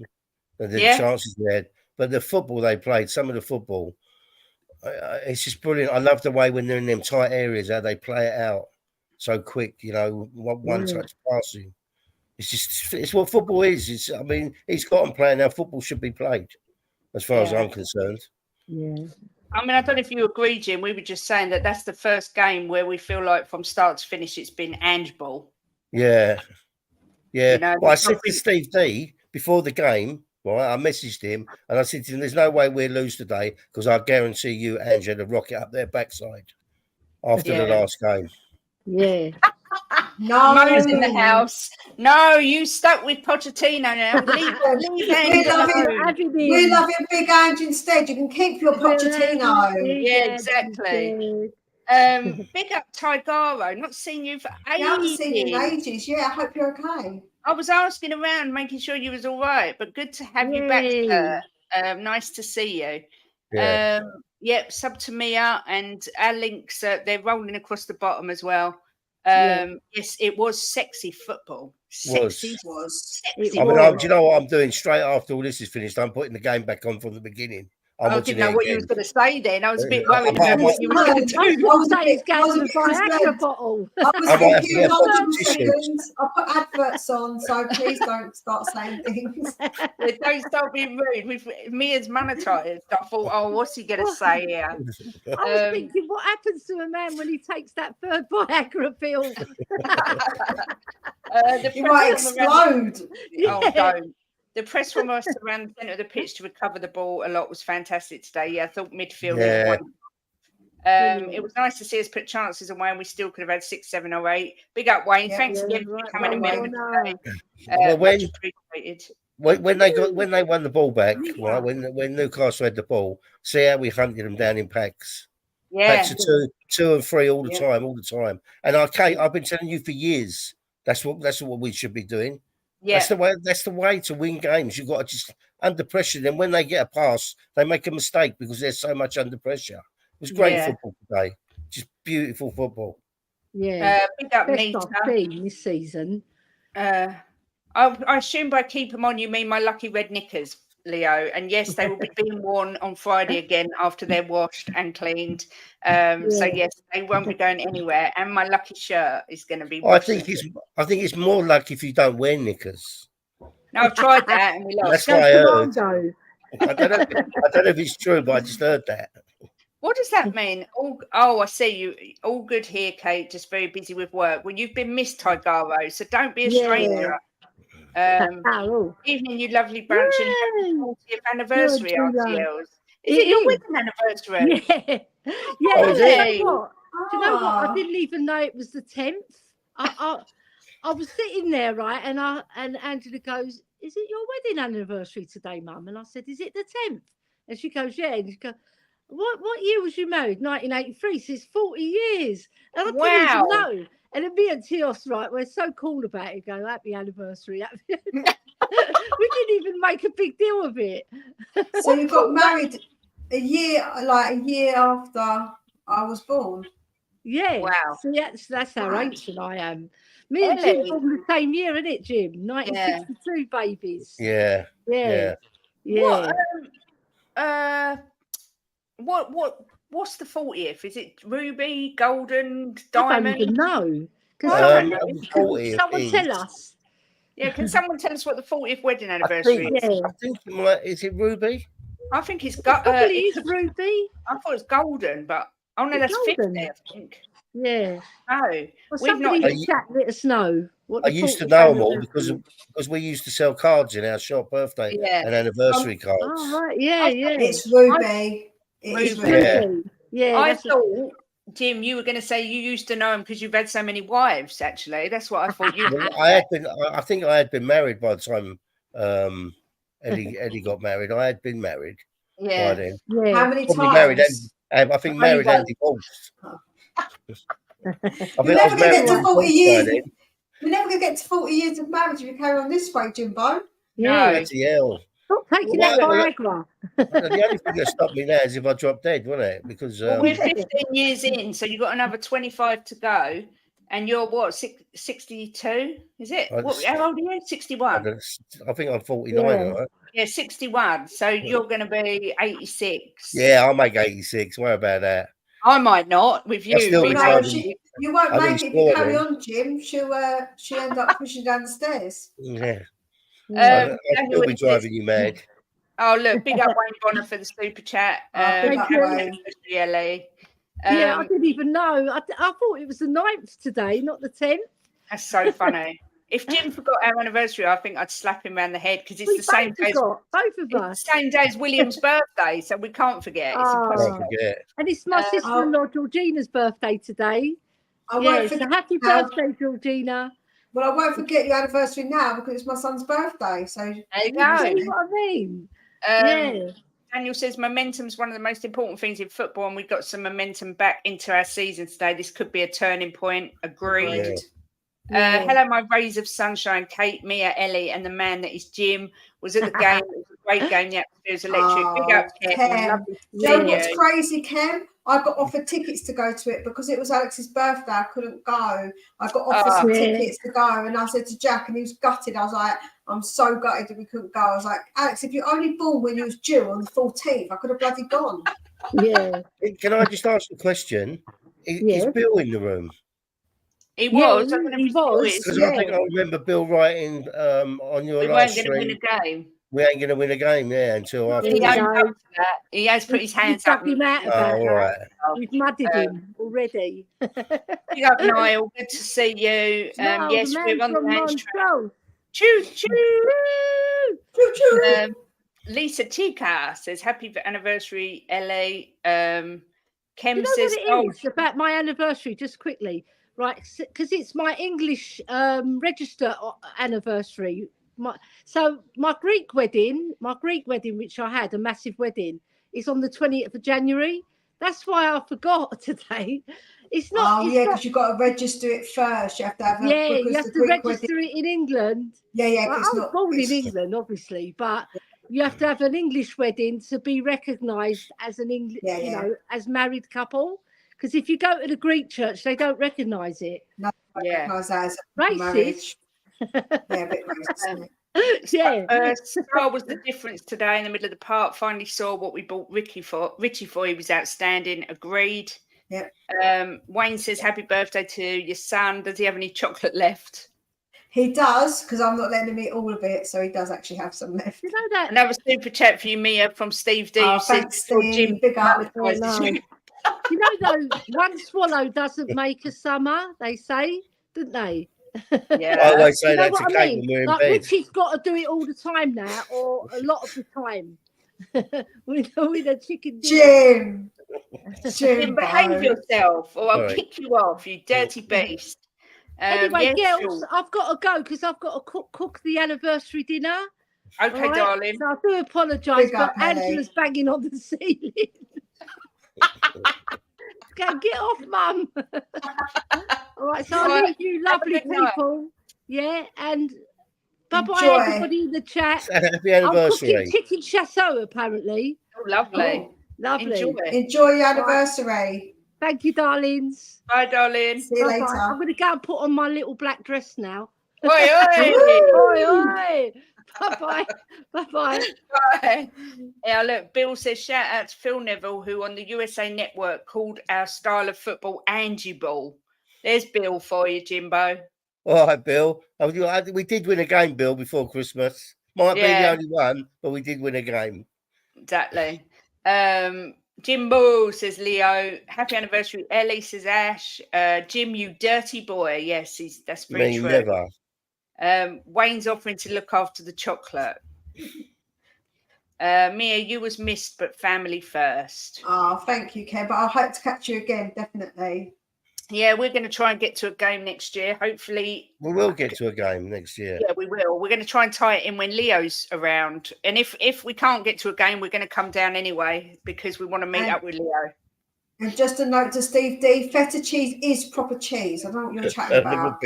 The chances we had, but the football they played, some of the football, it's just brilliant. I love the way when they're in them tight areas how they play it out so quick. You know, one touch passing. It's what football is. I mean, he's got them playing how football should be played, as far as I'm concerned. Yeah. I mean, I don't know if you agree, Jim. We were just saying that that's the first game where we feel like from start to finish it's been handball. Yeah. Yeah. You know, well, I said to Steve D before the game, right? I messaged him and I said to him, "There's no way we'll lose today because I guarantee you, Angela, the rocket up their backside after the last game." Yeah. No, Mo's in the house. No, you stuck with Pochettino now. Leave we love your Big Ange instead. You can keep your Pochettino. Yeah, exactly. Big up Tigaro. Not seen you for ages. Yeah, I haven't seen you in ages. Yeah, I hope you're okay. I was asking around, making sure you was all right, but good to have you back, sir. Nice to see you. Yeah. Yep, sub to Mia and our links. They're rolling across the bottom as well. Yes, it was sexy football. Sexy. Sexy. I mean, do you know what I'm doing? Straight after all this is finished, I'm putting the game back on from the beginning. I didn't know what you was going to say then. I was a bit worried about what you were going to do. I was saying the Viagra bottle. I put adverts on, so please don't start saying things. Don't start being rude. With Mia's monetised, I thought, oh, what's he going to say here? I was thinking, what happens to a man when he takes that third Viagra pill? He might explode. Oh, don't. The press from us around the centre of the pitch to recover the ball a lot was fantastic today. Yeah, I thought midfield. It was nice to see us put chances away, and we still could have had 6, 7, or 8. Big up, Wayne. Thanks again for coming and meeting today. Much appreciated. When they won the ball back, right? When Newcastle had the ball, see how we hunted them down in packs. Yeah, packs of two and three all the time. And I've been telling you for years that's what we should be doing. Yeah, that's the way to win games. You've got to just under pressure. Then when they get a pass, they make a mistake because there's so much under pressure. It was great football today. Just beautiful football. Yeah, big up Nita this season. I assume by keep them on you mean my lucky red knickers, Leo. And yes, they will be being worn on Friday again after they're washed and cleaned. So yes, they won't be going anywhere. And my lucky shirt is going to be washed. I think it's more lucky if you don't wear knickers. No, I've tried that and we lost. That's what I heard. I don't know if it's true, but I just heard that. What does that mean? I see you. All good here, Kate. Just very busy with work. Well, you've been missed, Tigaro, so don't be a stranger. Evening, you lovely bunch, and 40th anniversary, RTLs. Is it your wedding anniversary? Yeah. Do you know what? I didn't even know it was the 10th. I was sitting there, right, and Angela goes, "Is it your wedding anniversary today, Mum?" And I said, "Is it the 10th?" And she goes, "Yeah." And she goes, What year was you married? 1983. So it's 40 years. And I didn't even know. And then me and Tios, right, we're so cool about it. Go, happy anniversary. We didn't even make a big deal of it. So you got married a year after I was born. Yeah. Wow. So that's how ancient I am. Me and Jim born the same year, isn't it, Jim? 1962 babies. Yeah. What's the 40th? Is it ruby, golden, diamond? I don't even know. Can someone tell us? Yeah, can someone tell us what the 40th wedding anniversary is? I think it might. Is it ruby? I think it's probably is ruby. I thought it was golden, but no, that's 50. I think. Yeah. No, well, somebody in the chat let us know. I used to know them all because we used to sell cards in our shop, birthday and anniversary cards. Oh right, yeah. It's ruby. Yeah. I thought, Jim, you were going to say you used to know him because you've had so many wives. Actually, that's what I thought. I think I had been married by the time Eddie got married. I had been married. Yeah. By then. Yeah. How many Probably times? I think married and divorced. We're never going to get to 40 years. We're never going to get to 40 years of marriage if you carry on this way, Jimbo. Yeah. Stop taking that Viagra. The only thing that stopped me now is if I drop dead, wouldn't it? Because we're 15 years in, so you've got another 25 to go, and you're what, 62? Is it? How old are you? 61. I think I'm 49. Right? Yeah, 61. So you're going to be 86. Yeah, I'll make 86. What about that? I might not with you. I'll still be No, driving. you won't I'll be make it if you carry scoring. on, Jim. She'll end up pushing down the stairs. Yeah. Daniel I'll still be says- driving you mad. Oh, look, big up Wayne Bonner for the super chat. Big up, Wayne. Yeah, I didn't even know. I thought it was the 9th today, not the 10th. That's so funny. If Jim forgot our anniversary, I think I'd slap him around the head because it's We the same day. forgot, both of It's us. the same day as William's birthday, so we can't forget. It's Oh. impossible. Don't forget. And it's my sister-in-law Georgina's birthday today. I won't Yeah, so forget happy now. birthday, Georgina. Well, I won't forget your anniversary now because it's my son's birthday. So There you See go. what I mean? Yeah. Daniel says momentum's one of the most important things in football, and we got some momentum back into our season today. This could be a turning point. Agreed. Hello, my rays of sunshine, Kate, Mia, Ellie, and the man that is Jim was at the game. It was a great game. The atmosphere was electric. Big up, Ken. Lovely to You know see what's you. crazy, Ken? I got offered tickets to go to it because it was Alex's birthday. I couldn't go. I got offered some tickets to go, and I said to Jack, and he was gutted. I was like, I'm so gutted that we couldn't go. I was like, Alex, if you only born when you was due on the 14th, I could have bloody gone. Yeah. Can I just ask a question? Is Bill in the room? He was. He was. Because I think I remember Bill writing on your We last weren't going to stream. win a game. We ain't going to win a game, until after. He owns up to that. He has put his hands up. Him out about all right. We've mudded him already. Big up, Niall. Good to see you. Yes, we're on the hands track. Choo choo. Choo choo. Lisa Chica says happy anniversary, Ellie. Kem You know says what it is about my anniversary, just quickly, right? Because it's my English register anniversary. So my Greek wedding, which I had, a massive wedding, is on the 20th of January. That's why I forgot today. It's not. Because you've got to register it first. You have to have you have to register it in England. Yeah. Well, I was born in England, obviously, but you have to have an English wedding to be recognised as an English, you know, as married couple. Because if you go to the Greek church, they don't recognise it. No, recognise that as racist. Yeah, a bit racist. Yeah. Star was the difference today in the middle of the park. Finally saw what we bought Richie for. He was outstanding. Agreed. Yeah. Wayne says happy birthday to your son. Does he have any chocolate left? He does, because I'm not letting him eat all of it, so he does actually have some left. You know that? Another super chat for you, Mia, from Steve D. Thanks, Steve. Big up. You know, though, one swallow doesn't make a summer, they say, don't they? Yeah. I always say you know that to what I Kate mean? when we're in Like, bed. Richie's got to do it all the time now, or a lot of the time. with a chicken dinner. Jim, behave yourself, or I'll Sorry. kick you off, you dirty beast. Anyway, yes, girls, sure. I've got to go because I've got to cook the anniversary dinner. Okay, right? darling. So I do apologise, Big up, but Angela's banging on the ceiling. Okay, get off, Mum. All right, so I'll leave you lovely Have a good night. people. Yeah, and bye-bye, Enjoy. everybody in the chat. Happy I'm anniversary. cooking chicken chassot, apparently. Oh, lovely. Lovely. Enjoy your anniversary. Thank you, darlings. Bye, darling. See you Bye-bye. later. I'm going to go and put on my little black dress now. Oi, oi. Oi, oi. Bye-bye. Bye-bye. Bye. Yeah, look, Bill says shout out to Phil Neville, who on the USA Network called our style of football Angie Ball. There's Bill for you, Jimbo. All right, Bill. We did win a game, Bill, before Christmas. Might be the only one, but we did win a game. Exactly. Jimbo, says Leo. Happy anniversary, Ellie, says Ash. Jim, you dirty boy. Yes, that's very true. Never. Wayne's offering to look after the chocolate. Mia, you was missed, but family first. Oh, thank you, Ken. But I hope to catch you again, definitely. Yeah, we're going to try and get to a game next year. Hopefully, we will get to a game next year. Yeah, we will. We're going to try and tie it in when Leo's around. And if we can't get to a game, we're going to come down anyway because we want to meet up with Leo. And just a note to Steve D: feta cheese is proper cheese. I don't know what you're chatting about.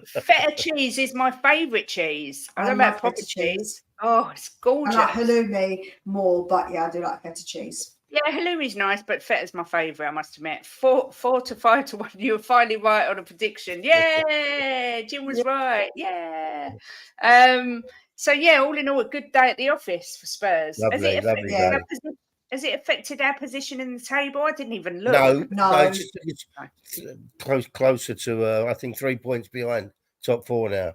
Feta cheese is my favourite cheese. I don't know about proper cheese. Oh, it's gorgeous. I like halloumi more, but yeah, I do like feta cheese. Yeah, halloumi's nice, but feta's my favourite, I must admit. 4 to 5 to 1. You were finally right on a prediction. Yeah, Jim was right. Yeah. So yeah, all in all, a good day at the office for Spurs. Lovely day. Has it affected our position in the table? I didn't even look. No, it's closer to I think 3 points behind top 4 now.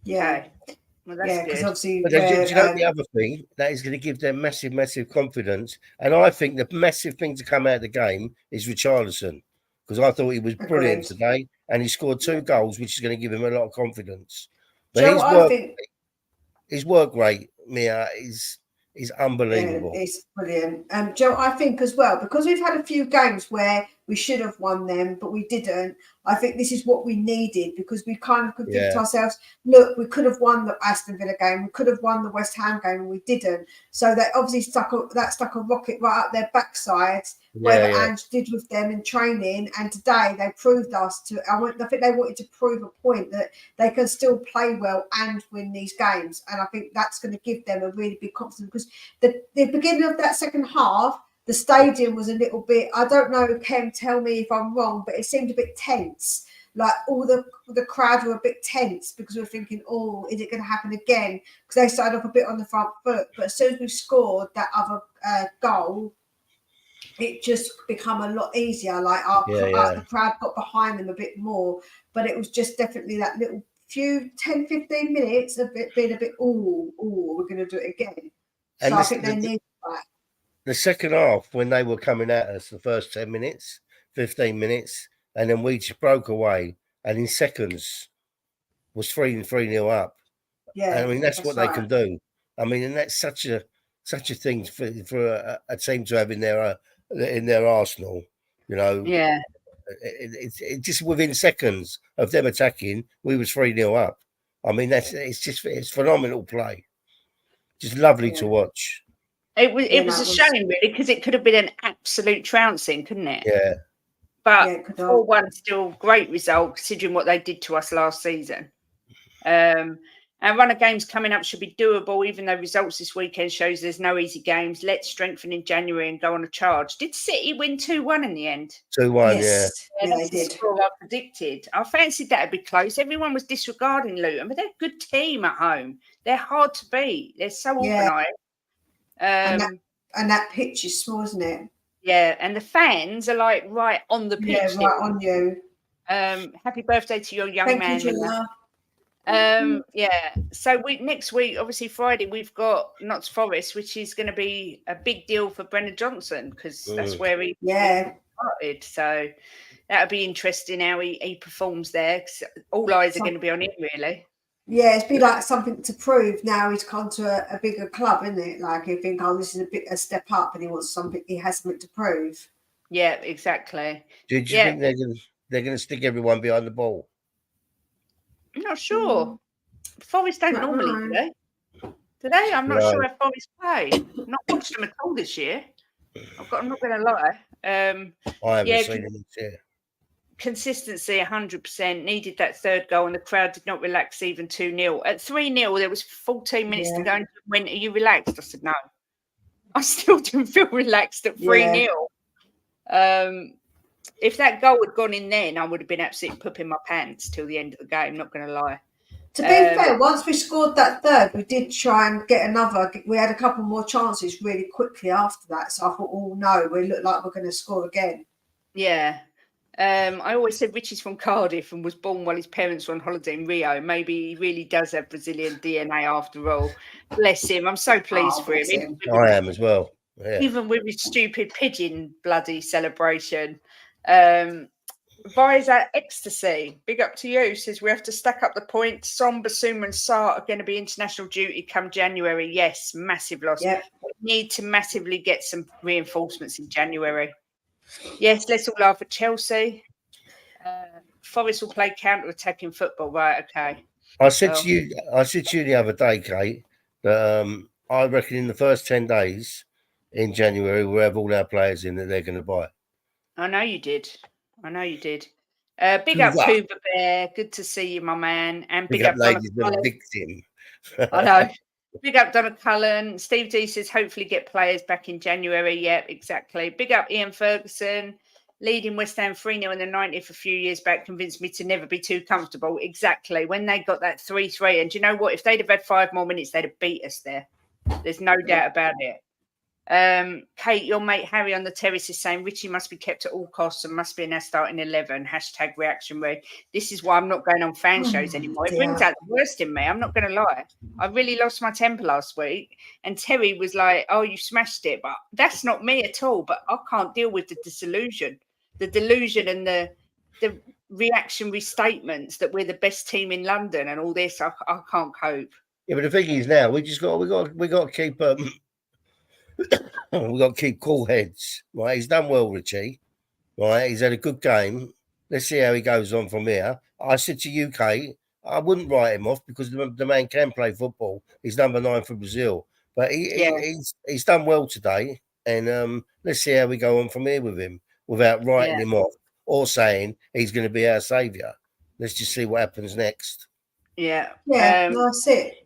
Yeah. Okay. Well, that's because good. obviously, But do you know the other thing that is going to give them massive confidence? And I think the massive thing to come out of the game is Richarlison, because I thought he was brilliant today, and he scored 2 goals, which is going to give him a lot of confidence. But his work rate, Mia, is unbelievable. Yeah, it's brilliant. Joe, I think as well, because we've had a few games where we should have won them, but we didn't. I think this is what we needed, because we kind of could think to ourselves, look, we could have won the Aston Villa game, we could have won the West Ham game, and we didn't. So that obviously stuck a rocket right up their backsides, whatever Ange did with them in training. And today they proved us to, I think they wanted to prove a point that they can still play well and win these games. And I think that's going to give them a really big confidence, because the beginning of that second half, the stadium was a little bit, I don't know, Ken, tell me if I'm wrong, but it seemed a bit tense. Like all the crowd were a bit tense, because we were thinking, oh, is it going to happen again? Because they started off a bit on the front foot. But as soon as we scored that other goal, it just become a lot easier. Like the crowd got behind them a bit more. But it was just definitely that little few 10, 15 minutes of it being a bit, we're going to do it again. So I think they need that. The second half, when they were coming at us, the first 10 minutes, 15 minutes, and then we just broke away, and in seconds was 3-0 up. Yeah, I mean, that's what they can do. I mean, and that's such a thing for a team to have in their arsenal. You know, it just within seconds of them attacking, we was 3-0 up. I mean, it's phenomenal play, just lovely to watch. It was a shame, really, because it could have been an absolute trouncing, couldn't it? Yeah. But 4-1 still great result, considering what they did to us last season. And run of games coming up should be doable, even though results this weekend shows there's no easy games. Let's strengthen in January and go on a charge. Did City win 2-1 in the end? 2-1, yes. Yeah, they did. Score I predicted. I fancied that would be close. Everyone was disregarding Luton, but they're a good team at home. They're hard to beat. They're so organised. And that pitch is small, isn't it? Yeah, and the fans are like right on the pitch. Yeah, right on you. Happy birthday to your young man. So next week, obviously Friday, we've got Notts Forest, which is going to be a big deal for Brendan Johnson, because that's where he started. So that'll be interesting how he performs there, because all eyes are going to be on him, really. Yeah, it's been like something to prove. Now he's gone to a bigger club, isn't it? Like you think, this is a step up, and he wants something. He has something to prove. Yeah, exactly. Do you think they're going to stick everyone behind the ball? I'm not sure. Forest don't normally, do they? Today, I'm not sure how Forest play. I've not watched them at all this year. I'm not going to lie. I haven't seen them this year. Consistency 100%. Needed that third goal, and the crowd did not relax even 2-0. At 3-0, there was 14 minutes to go, and when are you relaxed? I said no. I still didn't feel relaxed at 3-0. If that goal had gone in then, I would have been absolutely pooping my pants till the end of the game, not going to lie. To be fair, once we scored that third, we did try and get another. We had a couple more chances really quickly after that. So I thought, no, we look like we're going to score again. Yeah. I always said Richie's from Cardiff and was born while his parents were on holiday in Rio. Maybe he really does have Brazilian DNA after all. Bless him. I'm so pleased for him. I am as well. Yeah. Even with his stupid pigeon bloody celebration. Visor Ecstasy, big up to you, says we have to stack up the points. Son, Basuma and Sarr are going to be international duty come January. Yes, massive loss. Yep. We need to massively get some reinforcements in January. Yes, let's all laugh at Chelsea. Forest will play counter-attacking football, right? Okay. I said to you the other day, Kate, that I reckon in the first 10 days in January we'll have all our players in that they're going to buy. I know you did. Big up Cooper Bear. Good to see you, my man. And big up ladies, the victim. I know. Big up Donna Cullen. Steve D says hopefully get players back in January. Yeah, exactly. Big up Ian Ferguson. leading West Ham 3-0 in the 90th a few years back convinced me to never be too comfortable. Exactly. When they got that 3-3, and do you know what? If they'd have had 5 more minutes, they'd have beat us there. There's no doubt about it. Kate, your mate Harry on the terrace is saying Richie must be kept at all costs and must be in our starting 11. #reaction red. This is why I'm not going on fan shows anymore. It brings out the worst in me. I'm not going to lie. I really lost my temper last week. And Terry was like, oh, you smashed it. But that's not me at all. But I can't deal with the disillusion, the delusion and the reactionary statements that we're the best team in London and all this. I can't cope. Yeah, but the thing is now we got to keep we got to keep cool heads, right? He's done well, Richie, right? He's had a good game. Let's see how he goes on from here. I said to you, Kate, I wouldn't write him off because the man can play football. He's number 9 for Brazil, but he's done well today. And let's see how we go on from here with him without writing him off or saying he's going to be our saviour. Let's just see what happens next. Yeah, that's it.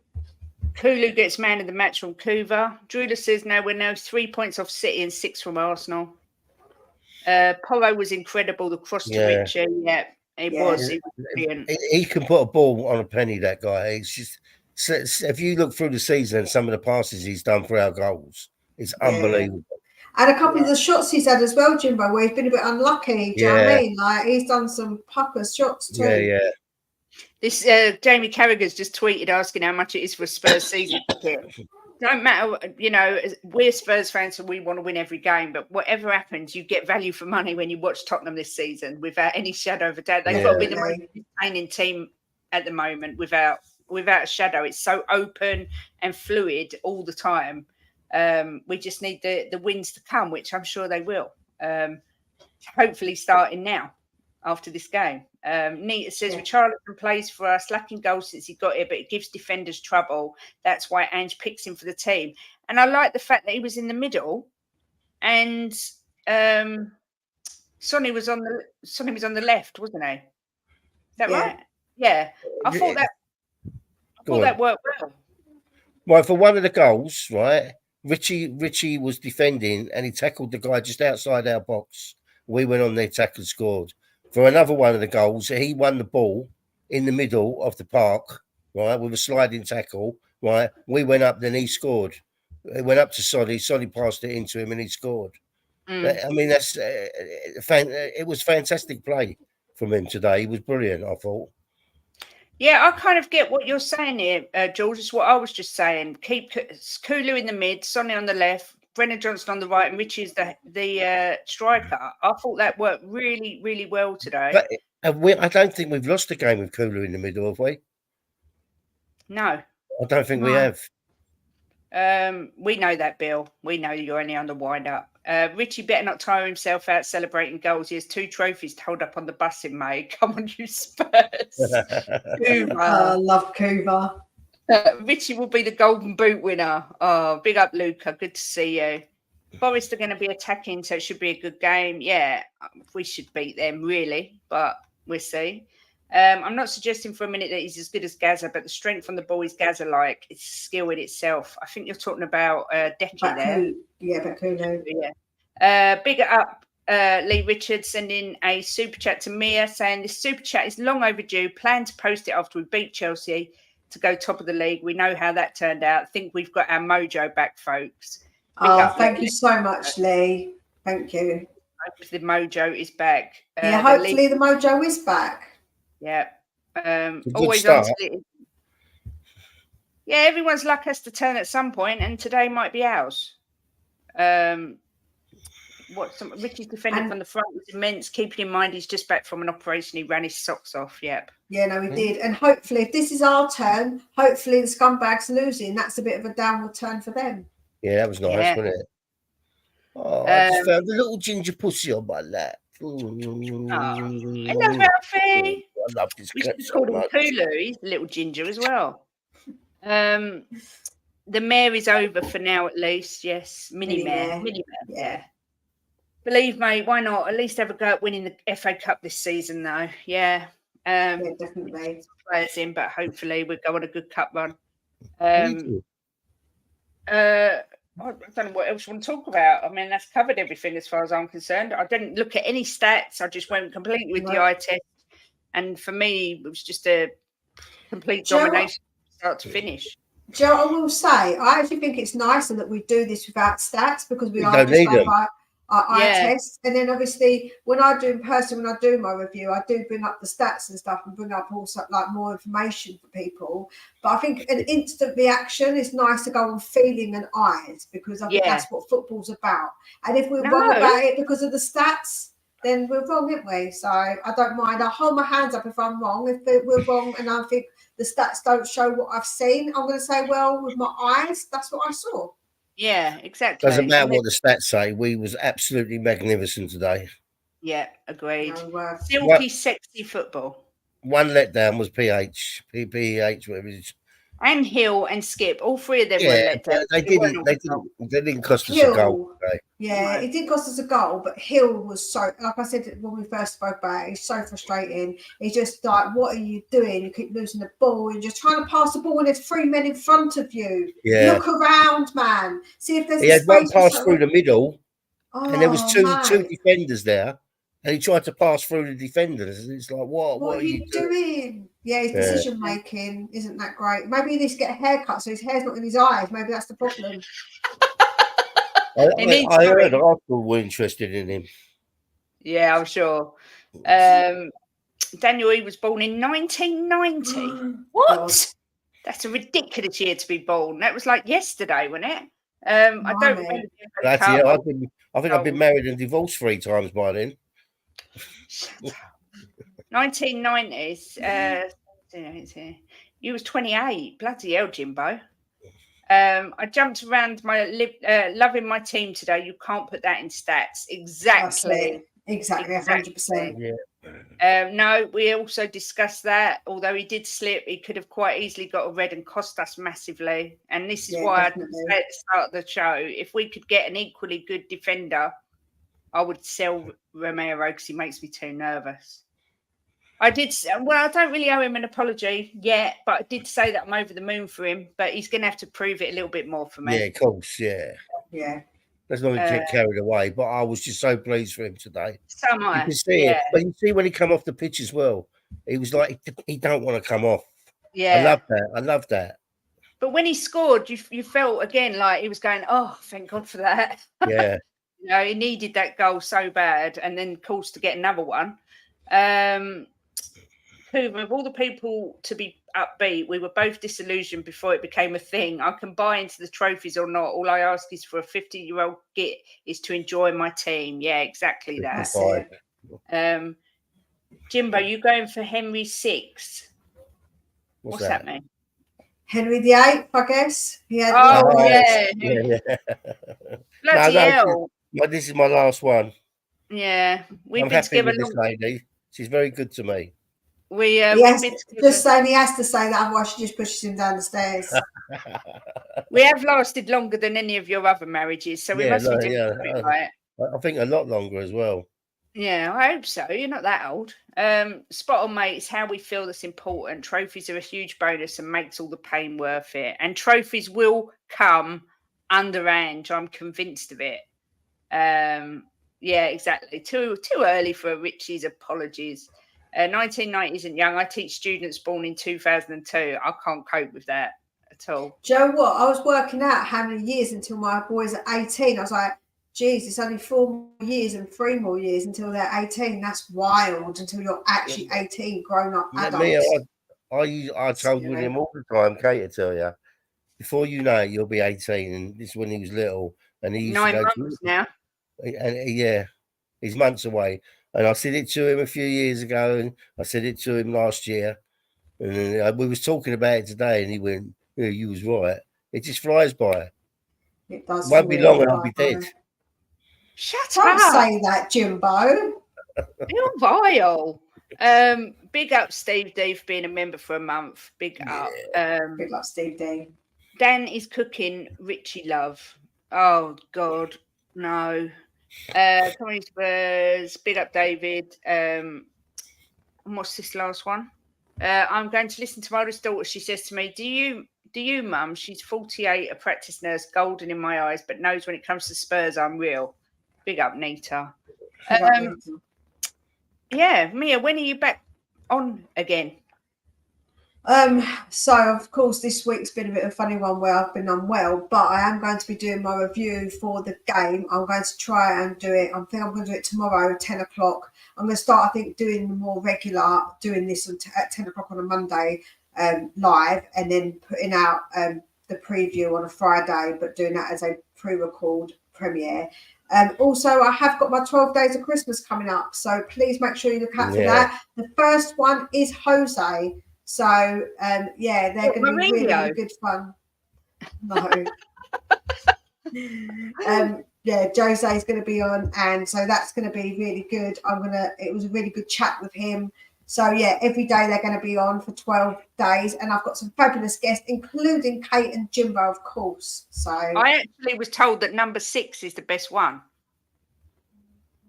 Kulu gets man of the match from Kuva. Drula says we're now 3 points off City and 6 from Arsenal. Polo was incredible. The cross to Richie. Yeah, it was. It was brilliant. He can put a ball on a penny, that guy. It's just, if you look through the season and some of the passes he's done for our goals, it's unbelievable. And a couple of the shots he's had as well, Jimbo, where he's been a bit unlucky. Do you know what I mean? Like, he's done some pucker shots too. Yeah. This Jamie Carragher's just tweeted asking how much it is for a Spurs season ticket. Don't matter, we're Spurs fans, so we want to win every game. But whatever happens, you get value for money when you watch Tottenham this season, without any shadow of a doubt. They've got to be the most entertaining team at the moment, without a shadow. It's so open and fluid all the time. We just need the wins to come, which I'm sure they will. Hopefully, starting now after this game. Nita says Richarlison plays for us, lacking goals since he got here, but it gives defenders trouble. That's why Ange picks him for the team. And I like the fact that he was in the middle, and Sonny was on the left, wasn't he? Is that right? Yeah, I thought that worked well. Right, for one of the goals, right, Richie was defending and he tackled the guy just outside our box. We went on their tackle and scored. For another one of the goals, he won the ball in the middle of the park, right, with a sliding tackle, right? We went up, then he scored. It went up to Soddy. Soddy passed it into him and he scored. I mean, that's it was fantastic play from him today. He was brilliant, I thought. Yeah, I kind of get what you're saying here, George. It's what I was just saying. Keep Kulu in the mid, Sonny on the left, Brennan Johnson on the right, and Richie is the striker. I thought that worked really, really well today. But I don't think we've lost a game with Kulu in the middle, have we? No. I don't think we have. We know that, Bill. We know you're only on the wind-up. Richie better not tire himself out celebrating goals. He has 2 trophies to hold up on the bus in May. Come on, you Spurs. I love Kuva. Richie will be the Golden Boot winner. Oh, big up, Luca. Good to see you. Forest are going to be attacking, so it should be a good game. Yeah, we should beat them, really, but we'll see. I'm not suggesting for a minute that he's as good as Gaza, but the strength on the ball is Gaza-like. It's skill in itself. I think you're talking about Decky there. Yeah, Bakulo. Yeah. Bigger up, Lee Richards sending a super chat to Mia saying this super chat is long overdue. Plan to post it after we beat Chelsea to go top of the league. We know how that turned out. I think we've got our mojo back, folks. Thank you so much, Lee. Thank you. Hope the mojo is back. Hopefully the mojo is back. Yeah. Always on to it. Yeah, everyone's luck has to turn at some point, and today might be ours. Richie's defending from the front was immense. Keeping in mind he's just back from an operation, he ran his socks off. Yep. Yeah, no, we did. And hopefully, if this is our turn, hopefully the scumbags losing. That's a bit of a downward turn for them. Yeah, that was nice, wasn't it? Oh, I just found a little ginger pussy on my lap. Hello, Ralphie. I love this We cat should so call him much. Kulu. He's a little ginger as well. The mayor is over for now, at least. Yes, mini mayor. Yeah. Believe me, why not? At least have a go at winning the FA Cup this season, though. Yeah. Yeah, definitely. Players in, but hopefully we'll go on a good cup run. I don't know what else you want to talk about. I mean, that's covered everything as far as I'm concerned. I didn't look at any stats. I just went completely with the eye test. And for me, it was just a complete domination start to finish. Joe, I will say, I actually think it's nicer that we do this without stats because we You are don't just need them. eye tests. And then obviously when I do in person, when I do my review, I do bring up the stats and stuff and bring up also like more information for people. But I think an instant reaction is nice to go on feeling and eyes because I think that's what football's about. And if we're wrong about it because of the stats, then we're wrong, aren't we? So I don't mind. I'll hold my hands up if I'm wrong. If we're wrong and I think the stats don't show what I've seen, I'm going to say, well, with my eyes, that's what I saw. Yeah, exactly. Doesn't matter what the stats say. We was absolutely magnificent today. Yeah, agreed. No, Silky, sexy football. One letdown was PH, whatever it is. And Hill and Skip, all three of them were let down. They didn't cost us a goal. Yeah, it did cost us a goal, but Hill was so, like I said when we first spoke about it, he's so frustrating. He's just like, what are you doing? You keep losing the ball. You're just trying to pass the ball and there's 3 men in front of you. Yeah. Look around, man. See if there's He had one pass through the middle, and there was two defenders there. And he tried to pass through the defenders. It's like, what are you doing? Yeah, his decision making isn't that great. Maybe he needs to get a haircut so his hair's not in his eyes. Maybe that's the problem. I heard Arsenal were interested in him. Yeah, I'm sure. Daniel E was born in 1990. What? God. That's a ridiculous year to be born. That was like yesterday, wasn't it? I don't remember. I think I've been married and divorced 3 times by then. 1990s. You was 28. Bloody hell, Jimbo. I jumped around loving my team today. You can't put that in stats. Exactly 100%. No, we also discussed that. Although he did slip, he could have quite easily got a red and cost us massively. And this is why I said at the start of the show, if we could get an equally good defender, I would sell Romero because he makes me too nervous. I don't really owe him an apology yet, but I did say that I'm over the moon for him, but he's going to have to prove it a little bit more for me. Yeah, of course, yeah. Let's not get carried away, but I was just so pleased for him today. So am I. You can see it. But you see when he come off the pitch as well, he was like, he don't want to come off. Yeah. I love that. But when he scored, you felt again like he was going, oh, thank God for that. Yeah. He needed that goal so bad, and then, of course, to get another one. Of all the people to be upbeat, we were both disillusioned before it became a thing. I can buy into the trophies or not. All I ask is for a 50-year-old git is to enjoy my team. Yeah, exactly that. Jimbo, you going for Henry VI? What's that mean? Henry VIII, I guess. Yeah. Bloody hell. This is my last one. Yeah. I'm happy with this lady. She's very good to me. Just saying he has to say that, otherwise she just pushes him down the stairs. We have lasted longer than any of your other marriages, so we must be doing it right. I think a lot longer as well. Yeah, I hope so. You're not that old. Spot on, mate. It's how we feel that's important. Trophies are a huge bonus and makes all the pain worth it. And trophies will come underhand. I'm convinced of it. Yeah, exactly. Too early for Richie's apologies. 1990 isn't young. I teach students born in 2002. I can't cope with that at all. Do you know what? I was working out how many years until my boys are 18. I was like, geez, it's only 4 more years and 3 more years until they're 18. That's wild, until you're actually 18, grown up adults. I told William all the time, Kate, to tell you, before you know it, you'll be 18. And this is when he was little. And he used 9 to go months now. And he's months away. And I said it to him a few years ago, and I said it to him last year. And we was talking about it today, and he went, yeah, you was right. It just flies by. It does. Won't be long and I'll be dead. Shut up. Don't say that, Jimbo. You're vile. Big up Steve D for being a member for a month. Big up. Big up Steve D. Dan is cooking Richie love. Oh, God. No. Coming Spurs, big up David. And what's this last one? I'm going to listen to my oldest daughter. She says to me, do Do you, Mum? She's 48, a practice nurse, golden in my eyes, but knows when it comes to Spurs, I'm real. Big up, Nita. Yeah, Mia, when are you back on again? So of course this week's been a bit of a funny one where I've been unwell, but I am going to be doing my review for the game. I'm going to try and do it. I think I'm going to do it tomorrow at 10 o'clock. I'm going to start, I think, doing the more regular, doing this at 10 o'clock on a Monday live, and then putting out the preview on a Friday, but doing that as a pre-record premiere. Also, I have got my 12 Days of Christmas coming up, so please make sure you look out for that. The first one is Jose. So, yeah, they're going to be really, really good fun. No. Yeah, Jose is going to be on, and so that's going to be really good. It was a really good chat with him. So, yeah, every day they're going to be on for 12 days, and I've got some fabulous guests, including Kate and Jimbo, of course. So I actually was told that number 6 is the best one.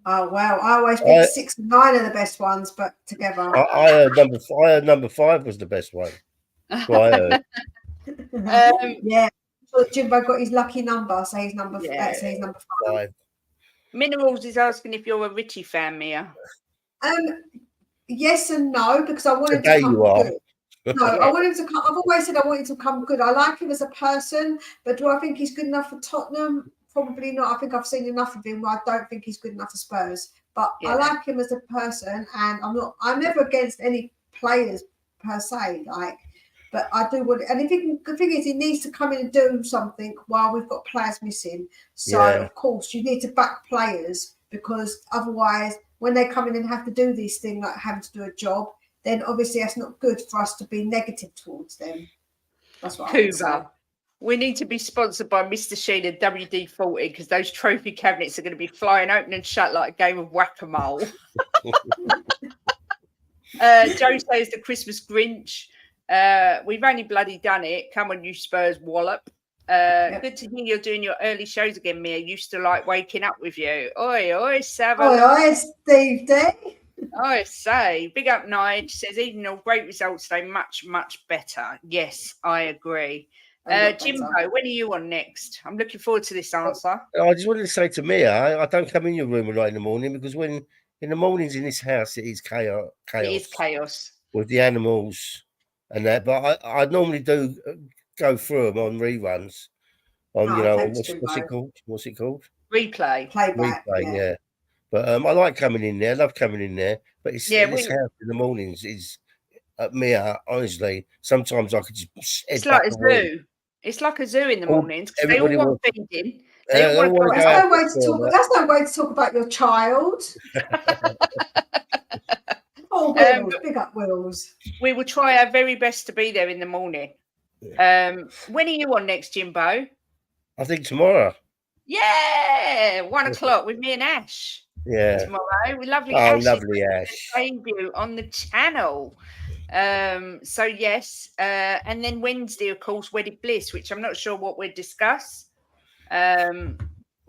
Oh wow! I always think 6 and 9 are the best ones, but together. I heard number 5 was the best one. Yeah, so Jimbo got his lucky number, so he's number. Yeah. So he's number 5. Minerals is asking if you're a Richie fan, Mia. Yes and no, because I want him to come good. No, I want him to come. I've always said I want him to come good. I like him as a person, but do I think he's good enough for Tottenham? Probably not. I think I've seen enough of him where I don't think he's good enough for Spurs. But I like him as a person, and I'm never against any players per se. But I do want, and the thing is, he needs to come in and do something while we've got players missing. So of course, you need to back players, because otherwise, when they come in and have to do these things like having to do a job, then obviously that's not good for us to be negative towards them. That's what I would say. We need to be sponsored by Mr. Sheen and WD-40, because those trophy cabinets are going to be flying open and shut like a game of whack-a-mole. Joe says the Christmas Grinch. We've only bloody done it. Come on, you Spurs wallop. Good to hear you're doing your early shows again, Mia. Used to like waking up with you. Oi, oi, Savile. Oi, oi, Steve D. I say, big up Nige. Says, even though great results today, much, much better. Yes, I agree. Jimbo, when are you on next? I'm looking forward to this answer. I just wanted to say to Mia, I don't come in your room right in the morning, because when in the mornings in this house, it is chaos. It is chaos with the animals and that. But I normally do go through them on reruns. On what's it called? Replay. Replay, yeah. But I like coming in there. I love coming in there. But it's this house in the mornings is Mia. Honestly, sometimes I could just. It's like a zoo. It's like a zoo in the mornings, because they all want feeding. That's no way to talk about your child. Oh, Wills, big up Wills. We will try our very best to be there in the morning. When are you on next, Jimbo? I think tomorrow. Yeah, 1 o'clock with me and Ash. Yeah, tomorrow. We lovely Ash. Debut on the channel. So yes, and then Wednesday, of course, Wedded Bliss, which I'm not sure what we'll discuss. We'll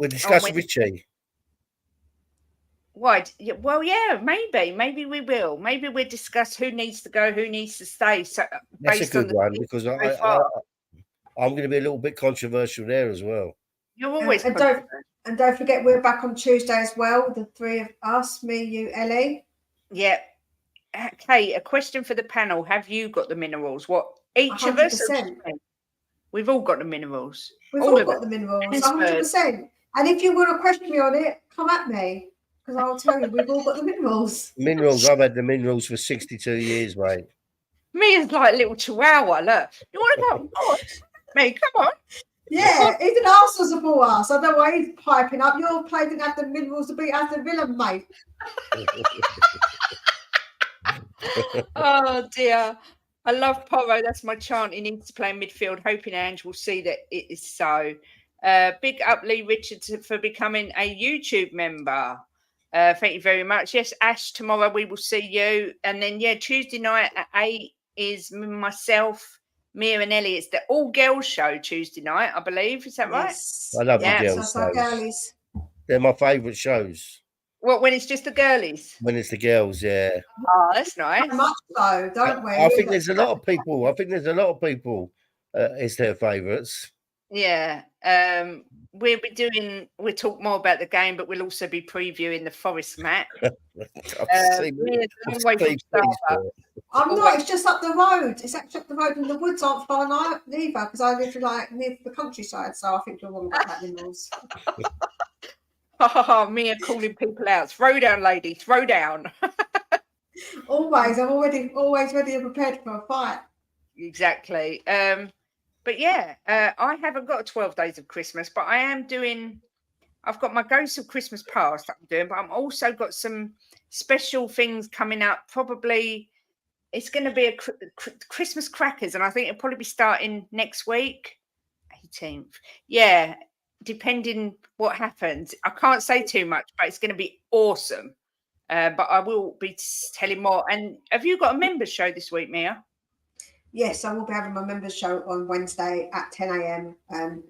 discuss Richie. What? Well, yeah, maybe we will. Maybe we'll discuss who needs to go, who needs to stay. So that's a good one, because I'm going to be a little bit controversial there as well. You're always and don't forget, we're back on Tuesday as well. The three of us, me, you, Ellie. Yeah. Kate, a question for the panel. Have you got the minerals? What, each 100%. Of us? We've all got the minerals. We've all got the minerals, 100%. And if you want to question me on it, come at me, because I'll tell you, we've all got the minerals. Minerals, I've had the minerals for 62 years, mate. Me is like a little chihuahua, look. You want to go? Oh, me, come on. Yeah, he didn't ask us for us. I don't know why he's piping up. Your play didn't have the minerals to beat Aston Villa, mate. Oh dear, I love Porro. That's my chant. He needs to play in midfield. Hoping Ange will see that it is so. Big up Lee Richards for becoming a YouTube member. Thank you very much. Yes, Ash, tomorrow we will see you. And then Tuesday night at 8 is myself, Mia and Ellie. It's the all girls show Tuesday night, I believe. Is that right? Yes. I love the girls shows. They're my favourite shows. What, when it's just the girlies? When it's the girls, yeah. Oh, that's nice. Not much so, don't we? I think there's a lot of people. is their favourites. Yeah. We'll talk more about the game, but we'll also be previewing the Forest match. Mia's a long way from Starbucks. I'm not. It's just up the road. It's actually up the road, and the woods aren't far neither because I live like near the countryside. So I think you're wrong about that, Nimmels. Mia calling people out. Throw down, lady. Throw down. Always. I'm always ready and prepared for a fight. Exactly. But yeah, I haven't got 12 Days of Christmas, but I am doing. I've got my Ghosts of Christmas Past that I'm doing, but I'm also got some special things coming up. Probably it's going to be a Christmas crackers, and I think it'll probably be starting next week, 18th. Yeah, depending what happens. I can't say too much, but it's going to be awesome. But I will be telling more. And have you got a members show this week, Mia? Yes, I will be having my members show on Wednesday at 10 a.m.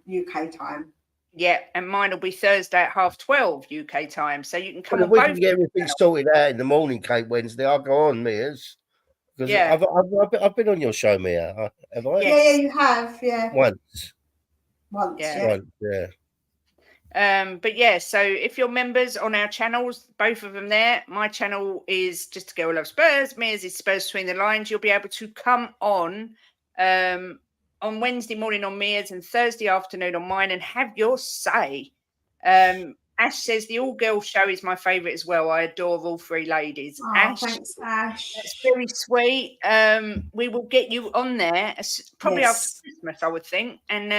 UK time. Yeah, and mine will be Thursday at 12:30 UK time. So you can come on we both. can get everything sorted out in the morning, Kate. Wednesday, I'll go on, Mia's. Because Yeah. I've been on your show, Mia. Have I? Yeah, you have. Yeah. Once. Yeah. Once, yeah. But yeah, so if you're members on our channels, both of them there, my channel is Just a Girl Who Loves Spurs, Mia's is Spurs Between the Lines. You'll be able to come on Wednesday morning on Mia's and Thursday afternoon on mine and have your say. Ash says the all girl show is my favourite as well. I adore all three ladies. Oh, Ash, thanks, Ash. that's very sweet. We will get you on there probably after Christmas, I would think, and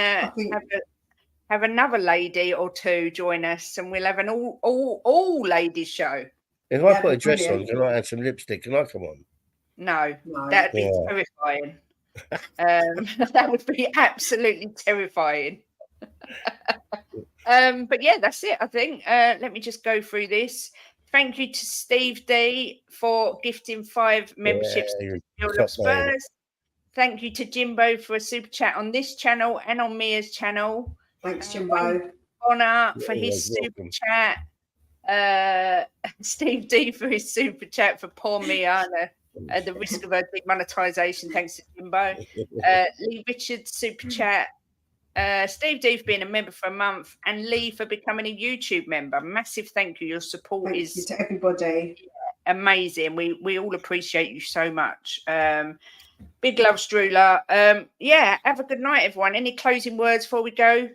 have another lady or two join us, and we'll have an all ladies show. If I put a dress on, can I add some lipstick? Can I come on? No. That'd be terrifying. That would be absolutely terrifying. But yeah, that's it, I think. Let me just go through this. Thank you to Steve D for gifting 5 memberships to Girl of Spurs. Thank you to Jimbo for a super chat on this channel and on Mia's channel. Thanks, Jimbo. Honor for his super chat. Steve D for his super chat for poor Mia and at the risk of her demonetisation. Thanks to Jimbo. Lee Richards super chat. Steve D for being a member for a month, and Lee for becoming a YouTube member. Massive thank you. Your support is to everybody. Amazing. We all appreciate you so much. Big love, Strula. Yeah, have a good night, everyone. Any closing words before we go,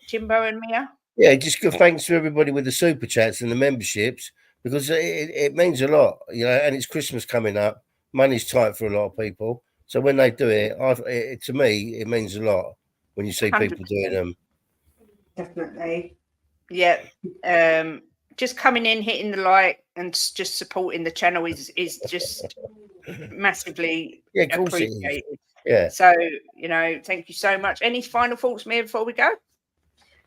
Jimbo and Mia? Yeah, just give thanks to everybody with the super chats and the memberships, because it means a lot, and it's Christmas coming up. Money's tight for a lot of people. So when they do it, to me, it means a lot when you see 100%. People doing them. Definitely. Yeah. Just coming in, hitting the like, and just supporting the channel is just massively appreciated. Yeah. So, thank you so much. Any final thoughts, Mia, before we go?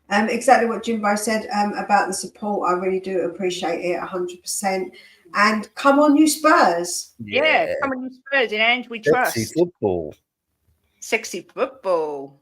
Exactly what Jimbo said about the support. I really do appreciate it 100%. And come on, you Spurs. Yeah, come on, you Spurs. In Ange we trust. Sexy football. Sexy football.